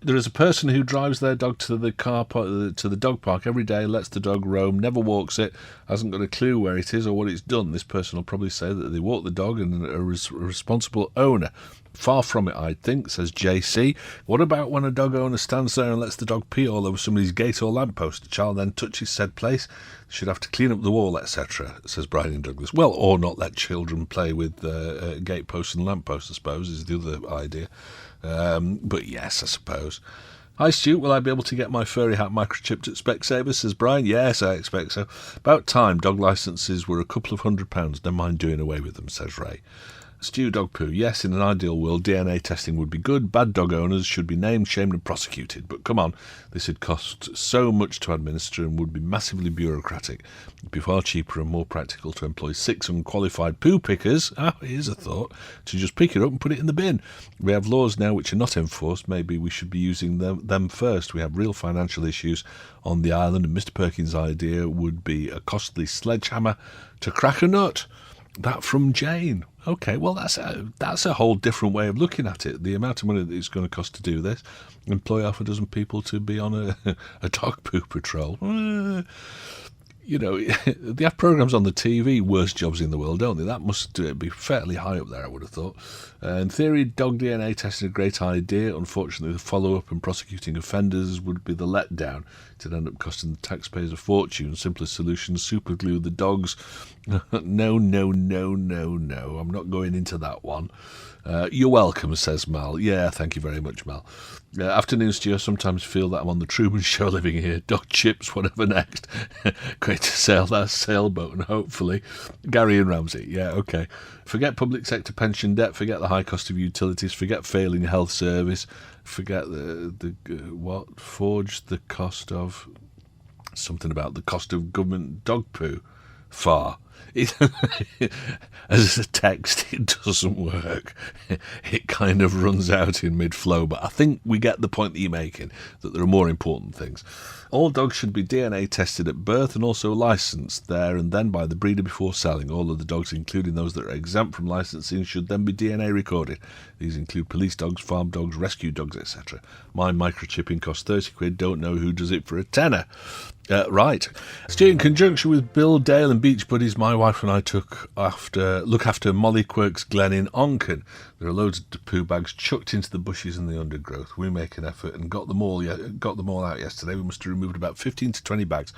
D: There is a person who drives their dog to the dog park every day, lets the dog roam, never walks it, hasn't got a clue where it is or what it's done. This person will probably say that they walk the dog and are a responsible owner. Far from it, I think, says JC. What about when a dog owner stands there and lets the dog pee all over somebody's gate or lamppost? The child then touches said place. Should have to clean up the wall, etc., says Brian Douglas. Well, or not let children play with gateposts and lampposts, I suppose, is the other idea. But yes, I suppose. Hi Stu, will I be able to get my furry hat microchipped at Specsavers, says Brian. Yes, I expect so. About time. Dog licences were a couple of £100. Don't mind doing away with them, says Ray. Stu Dog Poo, yes, in an ideal world, DNA testing would be good. Bad dog owners should be named, shamed and prosecuted. But come on, this would cost so much to administer and would be massively bureaucratic. It would be far cheaper and more practical to employ 6 unqualified poo pickers, here's a thought, to just pick it up and put it in the bin. We have laws now which are not enforced. Maybe we should be using them first. We have real financial issues on the island, and Mr. Perkins' idea would be a costly sledgehammer to crack a nut. That from Jane. Okay, well, that's a whole different way of looking at it. The amount of money that it's going to cost to do this, employ half a dozen people to be on a dog poo patrol. You know, they have programmes on the TV, worst jobs in the world, don't they? That must be fairly high up there, I would have thought. In theory, dog DNA testing is a great idea. Unfortunately, the follow-up and prosecuting offenders would be the letdown. It would end up costing the taxpayers a fortune. Simplest solution, superglue the dogs. No, I'm not going into that one. You're welcome, says Mal. Yeah, thank you very much, Mal. Afternoon, Stu. I sometimes feel that I'm on the Truman Show living here. Dog chips, whatever next. Great to sail that sailboat, and hopefully Gary and Ramsey. Yeah, okay. Forget public sector pension debt. Forget the high cost of utilities. Forget failing health service. Forget forge the cost of something about the cost of government dog poo. Far. As a text, it doesn't work. It kind of runs out in mid-flow, but I think we get the point that you're making, that there are more important things. All dogs should be DNA tested at birth and also licensed there and then by the breeder before selling. All of the dogs, including those that are exempt from licensing, should then be DNA recorded. These include police dogs, farm dogs, rescue dogs, etc. My microchipping costs £30. Don't know who does it for a tenner. Right. Stu, in conjunction with Bill, Dale and Beach Buddies, my wife and I look after Molly Quirk's Glen in Onken. There are loads of poo bags chucked into the bushes and the undergrowth. We make an effort and got them all out yesterday. We must have removed about 15 to 20 bags.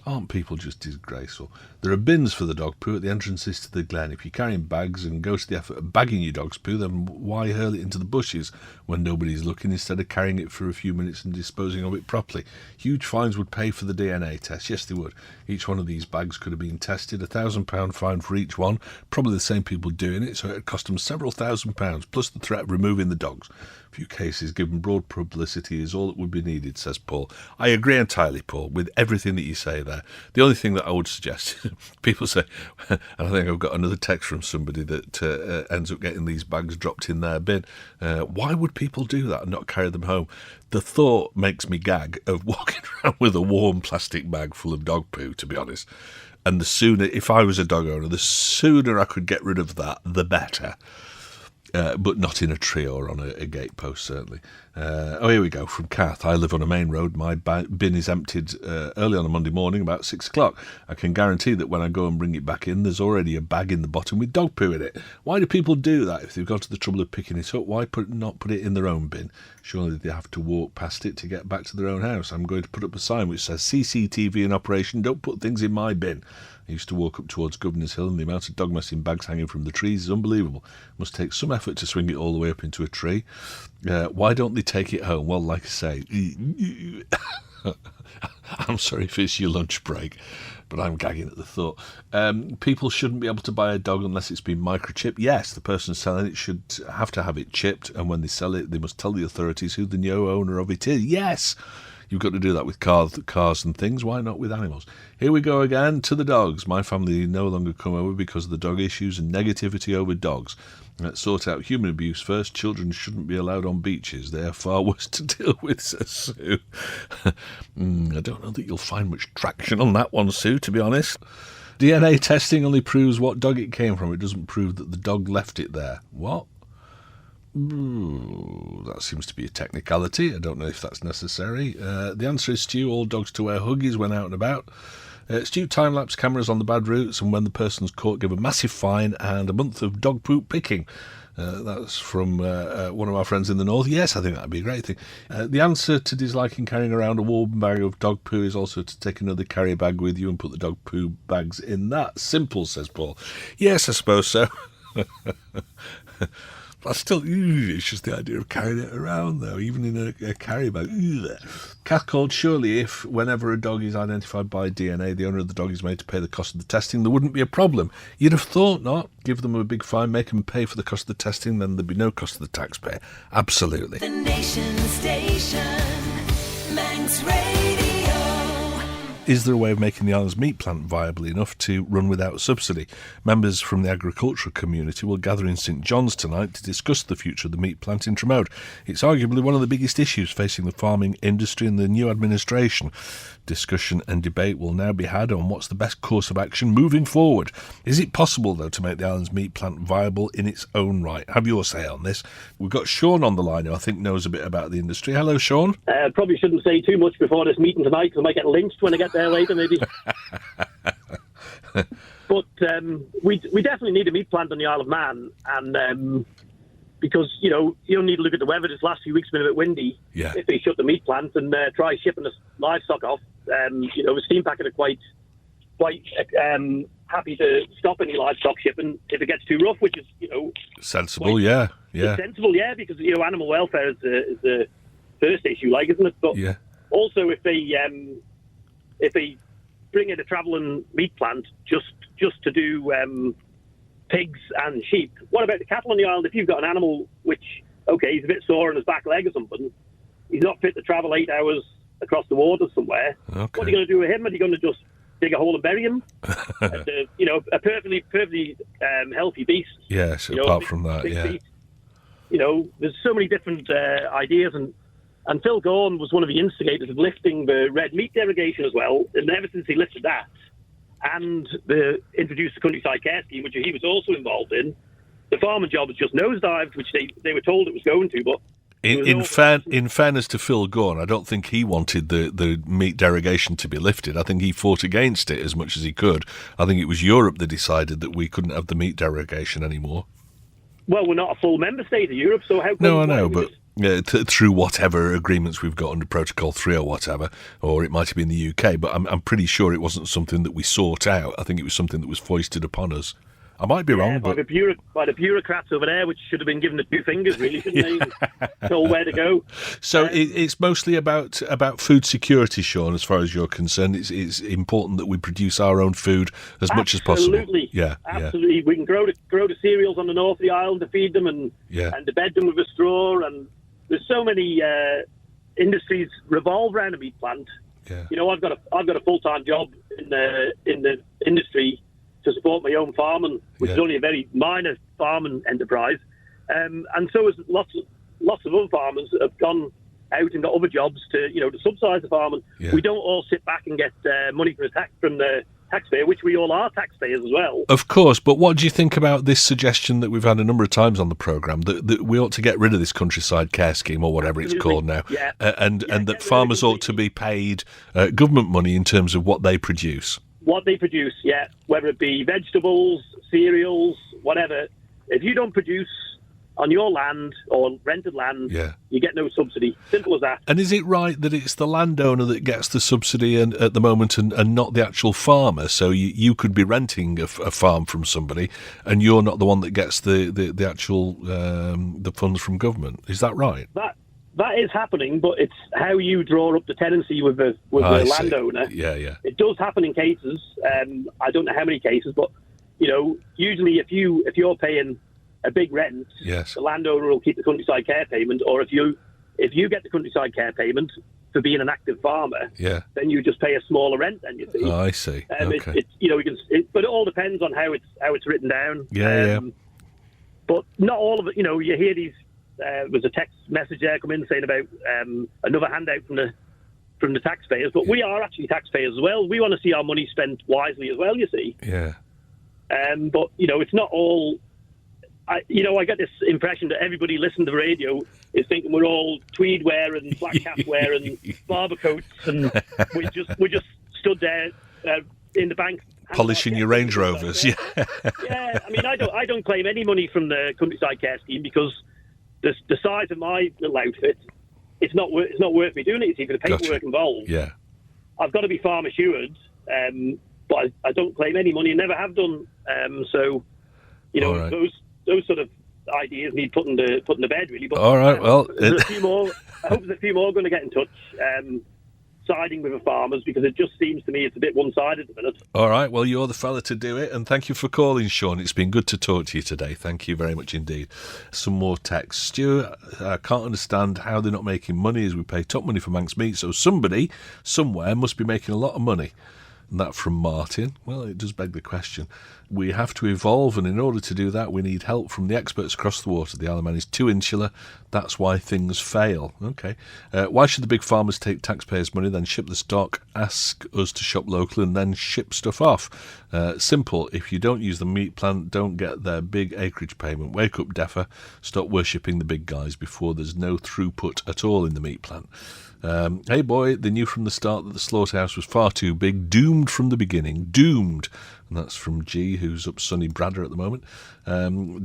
D: Aren't people just disgraceful? There are bins for the dog poo at the entrances to the glen. If you're carrying bags and go to the effort of bagging your dog's poo, then why hurl it into the bushes when nobody's looking instead of carrying it for a few minutes and disposing of it properly? Huge fines would pay for the DNA test. Yes, they would. Each one of these bags could have been tested. £1,000 fine for each one. Probably the same people doing it, so it would cost them several £1,000s, plus the threat of removing the dogs. A few cases given broad publicity is all that would be needed, says Paul. I agree entirely, Paul, with everything that you say there. The only thing that I would suggest, people say, and I think I've got another text from somebody that ends up getting these bags dropped in their bin. Why would people do that and not carry them home? The thought makes me gag of walking around with a warm plastic bag full of dog poo, to be honest. And the sooner, if I was a dog owner, the sooner I could get rid of that, the better. but not in a tree or on a gatepost, certainly. Here we go, from Kath. I live on a main road. My bin is emptied early on a Monday morning, about 6 o'clock. I can guarantee that when I go and bring it back in, there's already a bag in the bottom with dog poo in it. Why do people do that? If they've gone to the trouble of picking it up, why not put it in their own bin? Surely they have to walk past it to get back to their own house. I'm going to put up a sign which says, CCTV in operation, don't put things in my bin. I used to walk up towards Governor's Hill, and the amount of dog mess in bags hanging from the trees is unbelievable. It must take some effort to swing it all the way up into a tree. Why don't they take it home? Well, like I say, I'm sorry if it's your lunch break, but I'm gagging at the thought. People shouldn't be able to buy a dog unless it's been microchipped. Yes, the person selling it should have to have it chipped, and when they sell it, they must tell the authorities who the new owner of it is. Yes! You've got to do that with cars and things. Why not with animals? Here we go again to the dogs. My family no longer come over because of the dog issues and negativity over dogs. Let's sort out human abuse first. Children shouldn't be allowed on beaches. They're far worse to deal with, says Sue. I don't know that you'll find much traction on that one, Sue, to be honest. DNA testing only proves what dog it came from. It doesn't prove that the dog left it there. What? That seems to be a technicality. I don't know if that's necessary. The answer is, Stu, all dogs to wear huggies when out and about. Stu, time-lapse cameras on the bad routes, and when the person's caught, give a massive fine and a month of dog poop picking. That's from one of our friends in the north. Yes, I think that'd be a great thing. The answer to disliking carrying around a warm bag of dog poo is also to take another carrier bag with you and put the dog poo bags in that. Simple, says Paul. Yes, I suppose so. But still, it's just the idea of carrying it around, though, even in a carry bag. Kath called, surely if, whenever a dog is identified by DNA, the owner of the dog is made to pay the cost of the testing, there wouldn't be a problem. You'd have thought not. Give them a big fine, make them pay for the cost of the testing, then there'd be no cost to the taxpayer. Absolutely.
B: The Nation Station, Manx Radio.
D: Is there a way of making the island's meat plant viable enough to run without subsidy? Members from the agricultural community will gather in St John's tonight to discuss the future of the meat plant in Tremode. It's arguably one of the biggest issues facing the farming industry and the new administration. Discussion and debate will now be had on what's the best course of action moving forward. Is it possible, though, to make the island's meat plant viable in its own right? Have your say on this. We've got Sean on the line, who I think knows a bit about the industry. Hello, Sean.
Q: Probably shouldn't say too much before this meeting tonight, because I might get lynched when I get there later, maybe. But we definitely need a meat plant on the Isle of Man, and because, you don't need to look at the weather. This last few weeks have been a bit windy.
D: Yeah.
Q: If they shut the meat plant and try shipping the livestock off, the steam packet are quite happy to stop any livestock shipping if it gets too rough, which is,
D: sensible, yeah.
Q: It's sensible, yeah, because, animal welfare is the first issue, isn't it? But also if they bring in a travelling meat plant just to do pigs and sheep, what about the cattle on the island? If you've got an animal which, he's a bit sore on his back leg or something, he's not fit to travel 8 hours across the water somewhere. Okay. What are you going to do with him? Are you going to just dig a hole and bury him? A perfectly healthy beast.
D: Yes, apart from that,
Q: beast. There's so many different ideas, and Phil Gorn was one of the instigators of lifting the red meat derogation as well. And ever since he lifted that, and introduced the countryside care scheme, which he was also involved in, the farming job has just nosedived, which they were told it was going to. But
D: in fairness to Phil Gorn, I don't think he wanted the meat derogation to be lifted. I think he fought against it as much as he could. I think it was Europe that decided that we couldn't have the meat derogation anymore.
Q: Well, we're not a full member state of Europe, so how come...
D: No, I know, but... through whatever agreements we've got under Protocol 3 or whatever, or it might have been the UK, but I'm pretty sure it wasn't something that we sought out. I think it was something that was foisted upon us. I might be wrong, but...
Q: By the bureaucrats over there, which should have been given the 2 fingers, really, shouldn't they? Told where to go.
D: So it's mostly about food security, Sean, as far as you're concerned. It's important that we produce our own food as much as possible.
Q: Absolutely.
D: Yeah.
Q: Absolutely. We can grow the cereals on the north of the island to feed them and to bed them with a straw, and there's so many industries revolve around a meat plant. Yeah. I've got a full-time job in the industry to support my own farming, which is only a very minor farming enterprise, and so has lots of other farmers have gone out and got other jobs to subsidise the farming. Yeah. We don't all sit back and get money from the taxpayer, which we all are taxpayers as well.
D: Of course, but what do you think about this suggestion that we've had a number of times on the programme, that we ought to get rid of this countryside care scheme, or whatever it's called now, and that farmers ought to be paid government money in terms of what they produce?
Q: What they produce, whether it be vegetables, cereals, whatever. If you don't produce on your land or rented land, you get no subsidy. Simple as that.
D: And is it right that it's the landowner that gets the subsidy at the moment and not the actual farmer? So you could be renting a farm from somebody and you're not the one that gets the actual the funds from government. Is that right?
Q: That is happening, but it's how you draw up the tenancy with the landowner.
D: Yeah.
Q: It does happen in cases. I don't know how many cases, but usually if you're paying a big rent, the landowner will keep the countryside care payment, or if you get the countryside care payment for being an active farmer, then you just pay a smaller rent. Then you see.
D: Oh, I see. Okay.
Q: But it all depends on how it's written down.
D: Yeah.
Q: But not all of it. You hear these. There was a text message there come in saying about another handout from the taxpayers, but we are actually taxpayers as well. We want to see our money spent wisely as well. You see.
D: Yeah.
Q: But it's not all. I get this impression that everybody listening to the radio is thinking we're all tweed wearing, black cap wearing, barber coats, and we just stood there in the bank
D: polishing your Range Rovers. Yeah.
Q: I mean, I don't claim any money from the countryside care scheme because the size of my little outfit, it's not worth me doing it. You see, for the paperwork involved.
D: Yeah.
Q: I've got to be farm assured, but I don't claim any money and never have done. So,
D: right.
Q: those sort of ideas need putting to bed, really. But
D: all right, well,
Q: there's a few more. I hope there's a few more going to get in touch, siding with the farmers, because it just seems to me it's a bit one-sided at the minute.
D: All right, well, you're the fella to do it, and thank you for calling, Sean. It's been good to talk to you today. Thank you very much indeed. Some more text. Stuart, I can't understand how they're not making money as we pay top money for Manx meat, so somebody, somewhere, must be making a lot of money. And that from Martin. Well, it does beg the question. We have to evolve, and in order to do that, we need help from the experts across the water. The Isle of Man is too insular. That's why things fail. Okay. Why should the big farmers take taxpayers' money, then ship the stock, ask us to shop local, and then ship stuff off? Simple. If you don't use the meat plant, don't get their big acreage payment. Wake up, DEFA. Stop worshipping the big guys before there's no throughput at all in the meat plant. Hey boy, they knew from the start that the slaughterhouse was far too big. Doomed from the beginning. Doomed. And that's from G, who's up sunny Bradder at the moment.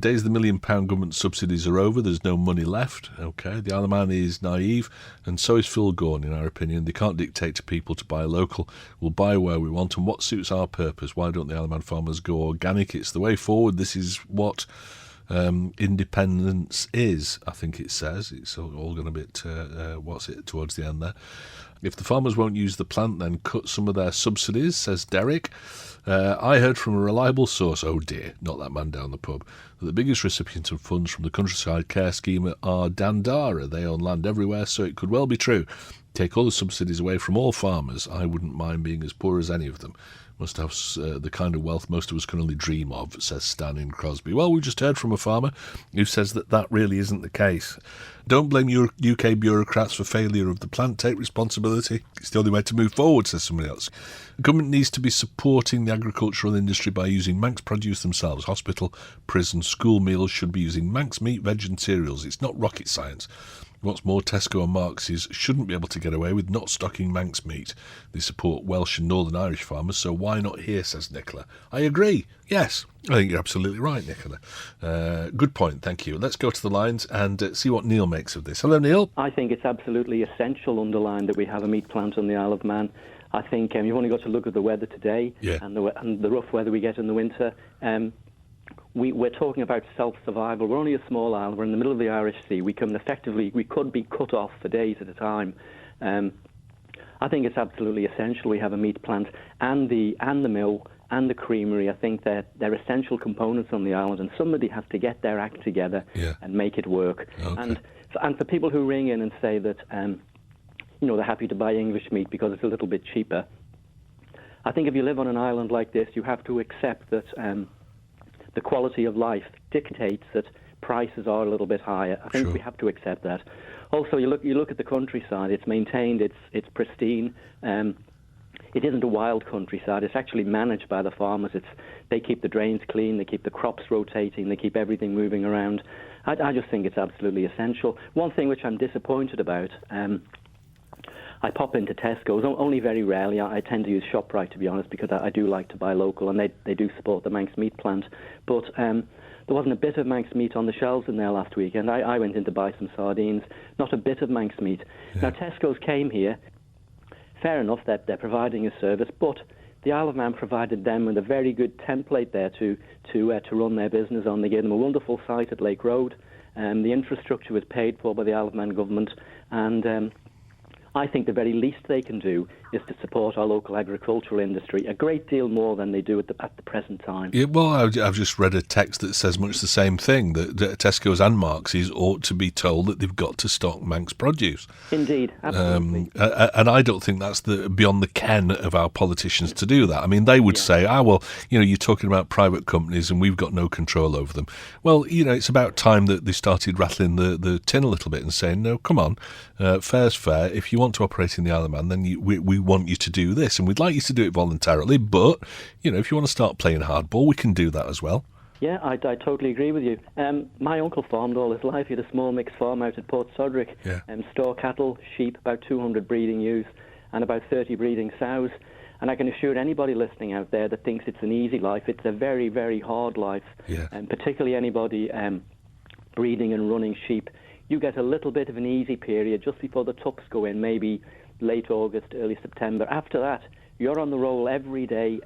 D: Days of the £1 million government subsidies are over. There's no money left. Okay, the Isle of Man is naive, and so is Phil Gorn, in our opinion. They can't dictate to people to buy local. We'll buy where we want and what suits our purpose. Why don't the Isle of Man farmers go organic? It's the way forward. This is what independence is, I think it says. It's all gone a bit towards the end there. If the farmers won't use the plant, then cut some of their subsidies, says Derek. I heard from a reliable source, oh dear, not that man down the pub, that the biggest recipients of funds from the countryside care scheme are Dandara. They own land everywhere, so it could well be true. Take all the subsidies away from all farmers. I wouldn't mind being as poor as any of them. Must have the kind of wealth most of us can only dream of, says Stan in Crosby. Well, we just heard from a farmer who says that really isn't the case. Don't blame your UK bureaucrats for failure of the plant. Take responsibility. It's the only way to move forward, says somebody else. The government needs to be supporting the agricultural industry by using Manx produce themselves. Hospital, prison, school meals should be using Manx meat, veg and cereals. It's not rocket science. What's more, Tesco and Marx's shouldn't be able to get away with not stocking Manx meat. They support Welsh and Northern Irish farmers, so why not here, says Nicola. I agree. Yes, I think you're absolutely right, Nicola. Good point, thank you. Let's go to the lines and see what Neil makes of this. Hello, Neil.
R: I think it's absolutely essential, underlined, that we have a meat plant on the Isle of Man. I think you've only got to look at the weather today and the rough weather we get in the winter. We're talking about self-survival. We're only a small island. We're in the middle of the Irish Sea. We could be cut off for days at a time. I think it's absolutely essential we have a meat plant and the mill and the creamery. I think they're essential components on the island, and somebody has to get their act together and make it work. Okay. And for people who ring in and say that they're happy to buy English meat because it's a little bit cheaper, I think if you live on an island like this, you have to accept that the quality of life dictates that prices are a little bit higher. I think we have to accept that. Also, you look at the countryside. It's maintained. It's pristine. it isn't a wild countryside. It's actually managed by the farmers. They keep the drains clean, they keep the crops rotating, they keep everything moving around. I just think it's absolutely essential. One thing which I'm disappointed about, I pop into Tesco's only very rarely. I tend to use ShopRite, to be honest, because I do like to buy local, and they do support the Manx meat plant. But there wasn't a bit of Manx meat on the shelves in there last weekend. I went in to buy some sardines, not a bit of Manx meat. Yeah. Now, Tesco's came here. Fair enough that they're providing a service, but the Isle of Man provided them with a very good template there to run their business on. They gave them a wonderful site at Lake Road. The infrastructure was paid for by the Isle of Man government, and I think the very least they can do is to support our local agricultural industry a great deal more than they do at the present time.
D: Yeah, well, I've just read a text that says much the same thing, that Tesco's and Marx's ought to be told that they've got to stock Manx produce.
R: Indeed, absolutely.
D: And I don't think that's beyond the ken of our politicians to do that. I mean, they would say, well, you're talking about private companies and we've got no control over them. Well, it's about time that they started rattling the tin a little bit and saying, no, come on, fair's fair. If you want to operate in the Isle of Man, then we want you to do this, and we'd like you to do it voluntarily, but if you want to start playing hardball, we can do that as well.
R: Yeah, I totally agree with you. My uncle farmed all his life. He had a small mixed farm out at Port Sodrick.
D: Yeah.
R: Store cattle, sheep, about 200 breeding ewes and about 30 breeding sows. And I can assure anybody listening out there that thinks it's an easy life, it's a very, very hard life.
D: Yeah.
R: And particularly anybody breeding and running sheep, you get a little bit of an easy period just before the tups go in, maybe late August, early September. After that, you're on the roll every day,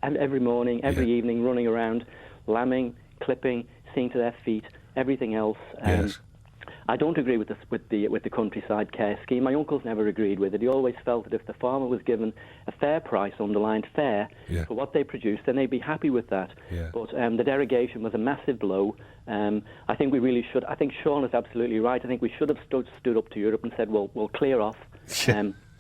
R: every morning, every evening, running around, lambing, clipping, seeing to their feet, everything else.
D: Yes.
R: I don't agree with the countryside care scheme. My uncle's never agreed with it. He always felt that if the farmer was given a fair price, underlined fair, for what they produced, then they'd be happy with that.
D: Yeah.
R: But the derogation was a massive blow. I think we really should. I think Sean is absolutely right. I think we should have stood up to Europe and said, "Well, we'll clear off."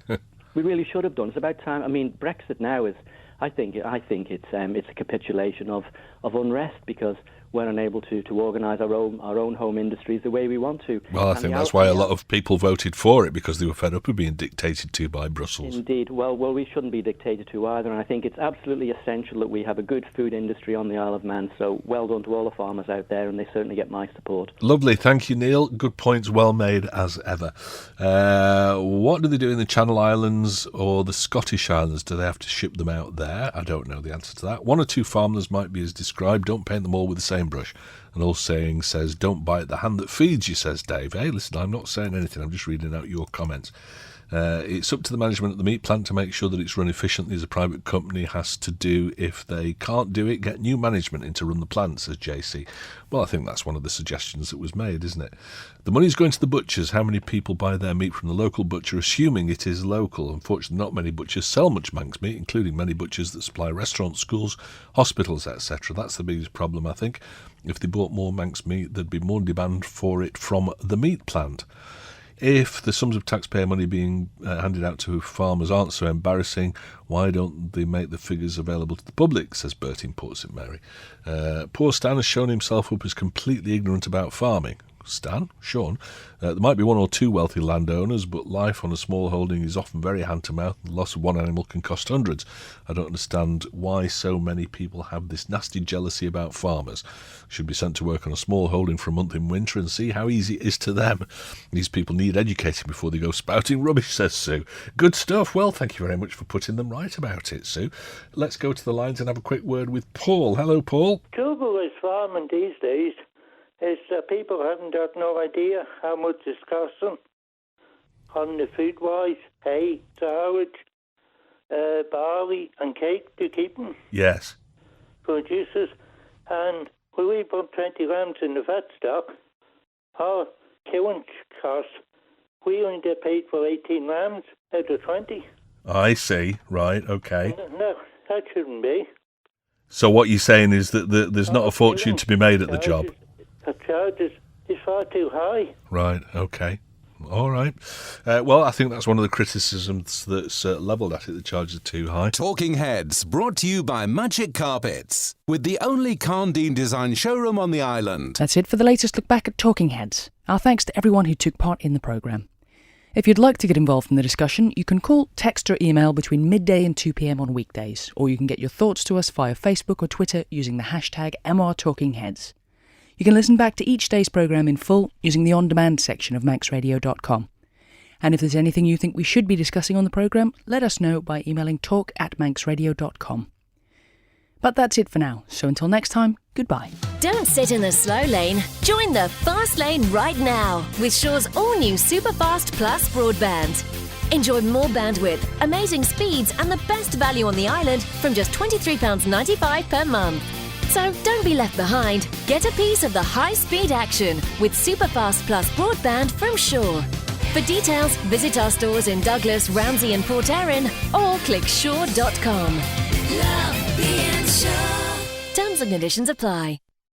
R: We really should have done. It's about time. I mean, Brexit now is. I think it's a capitulation of unrest because we're unable to organise our own home industries the way we want to.
D: Well, I think that's why a lot of people voted for it, because they were fed up of being dictated to by Brussels.
R: Indeed. Well, we shouldn't be dictated to either, and I think it's absolutely essential that we have a good food industry on the Isle of Man. So well done to all the farmers out there, and they certainly get my support.
D: Lovely. Thank you, Neil. Good points, well made as ever. What do they do in the Channel Islands or the Scottish Islands? Do they have to ship them out there? I don't know the answer to that. One or two farmers might be as described. Don't paint them all with the same brush. An old saying says, don't bite the hand that feeds you, says Dave. Hey, listen, I'm not saying anything. I'm just reading out your comments. It's up to the management of the meat plant to make sure that it's run efficiently, as a private company has to do. If they can't do it, get new management in to run the plant, says JC. Well, I think that's one of the suggestions that was made, isn't it? The money's going to the butchers. How many people buy their meat from the local butcher, assuming it is local? Unfortunately, not many butchers sell much Manx meat, including many butchers that supply restaurants, schools, hospitals, etc. That's the biggest problem, I think. If they bought more Manx meat, there'd be more demand for it from the meat plant. If the sums of taxpayer money being handed out to farmers aren't so embarrassing, why don't they make the figures available to the public, says Bert in Port St Mary. Poor Stan has shown himself up as completely ignorant about farming. Stan, Sean, there might be one or two wealthy landowners, but life on a small holding is often very hand-to-mouth. The loss of one animal can cost hundreds. I don't understand why so many people have this nasty jealousy about farmers. Should be sent to work on a small holding for a month in winter and see how easy it is to them. These people need educating before they go spouting rubbish, says Sue. Good stuff. Well, thank you very much for putting them right about it, Sue. Let's go to the lines and have a quick word with Paul. Hello, Paul.
S: Trouble with farming these days is that people haven't got no idea how much it's costing on the food-wise, hay, silage, barley and cake to keep them.
D: Yes.
S: Producers. And when we put 20 lambs in the fat stock, our killing costs, we only get paid for 18 lambs out of 20.
D: I see. Right, okay.
S: No, that shouldn't be.
D: So what you're saying is that there's not a fortune to be made at the job?
S: The charge is far too high.
D: Right, okay. All right. Well, I think that's one of the criticisms that's levelled at it. The charges are too high.
A: Talking Heads, brought to you by Magic Carpets, with the only Carndine design showroom on the island.
C: That's it for the latest look back at Talking Heads. Our thanks to everyone who took part in the programme. If you'd like to get involved in the discussion, you can call, text or email between midday and 2 p.m. on weekdays, or you can get your thoughts to us via Facebook or Twitter using the hashtag #MRTalkingHeads. You can listen back to each day's programme in full using the on-demand section of manxradio.com. And if there's anything you think we should be discussing on the programme, let us know by emailing talk@manxradio.com. But that's it for now, so until next time, goodbye.
T: Don't sit in the slow lane. Join the fast lane right now with Shaw's all-new Superfast Plus broadband. Enjoy more bandwidth, amazing speeds and the best value on the island from just £23.95 per month. So don't be left behind. Get a piece of the high-speed action with Superfast Plus broadband from Shaw. For details, visit our stores in Douglas, Ramsey and Port Erin or click shaw.com.
B: Love being Shaw.
T: Terms and conditions apply.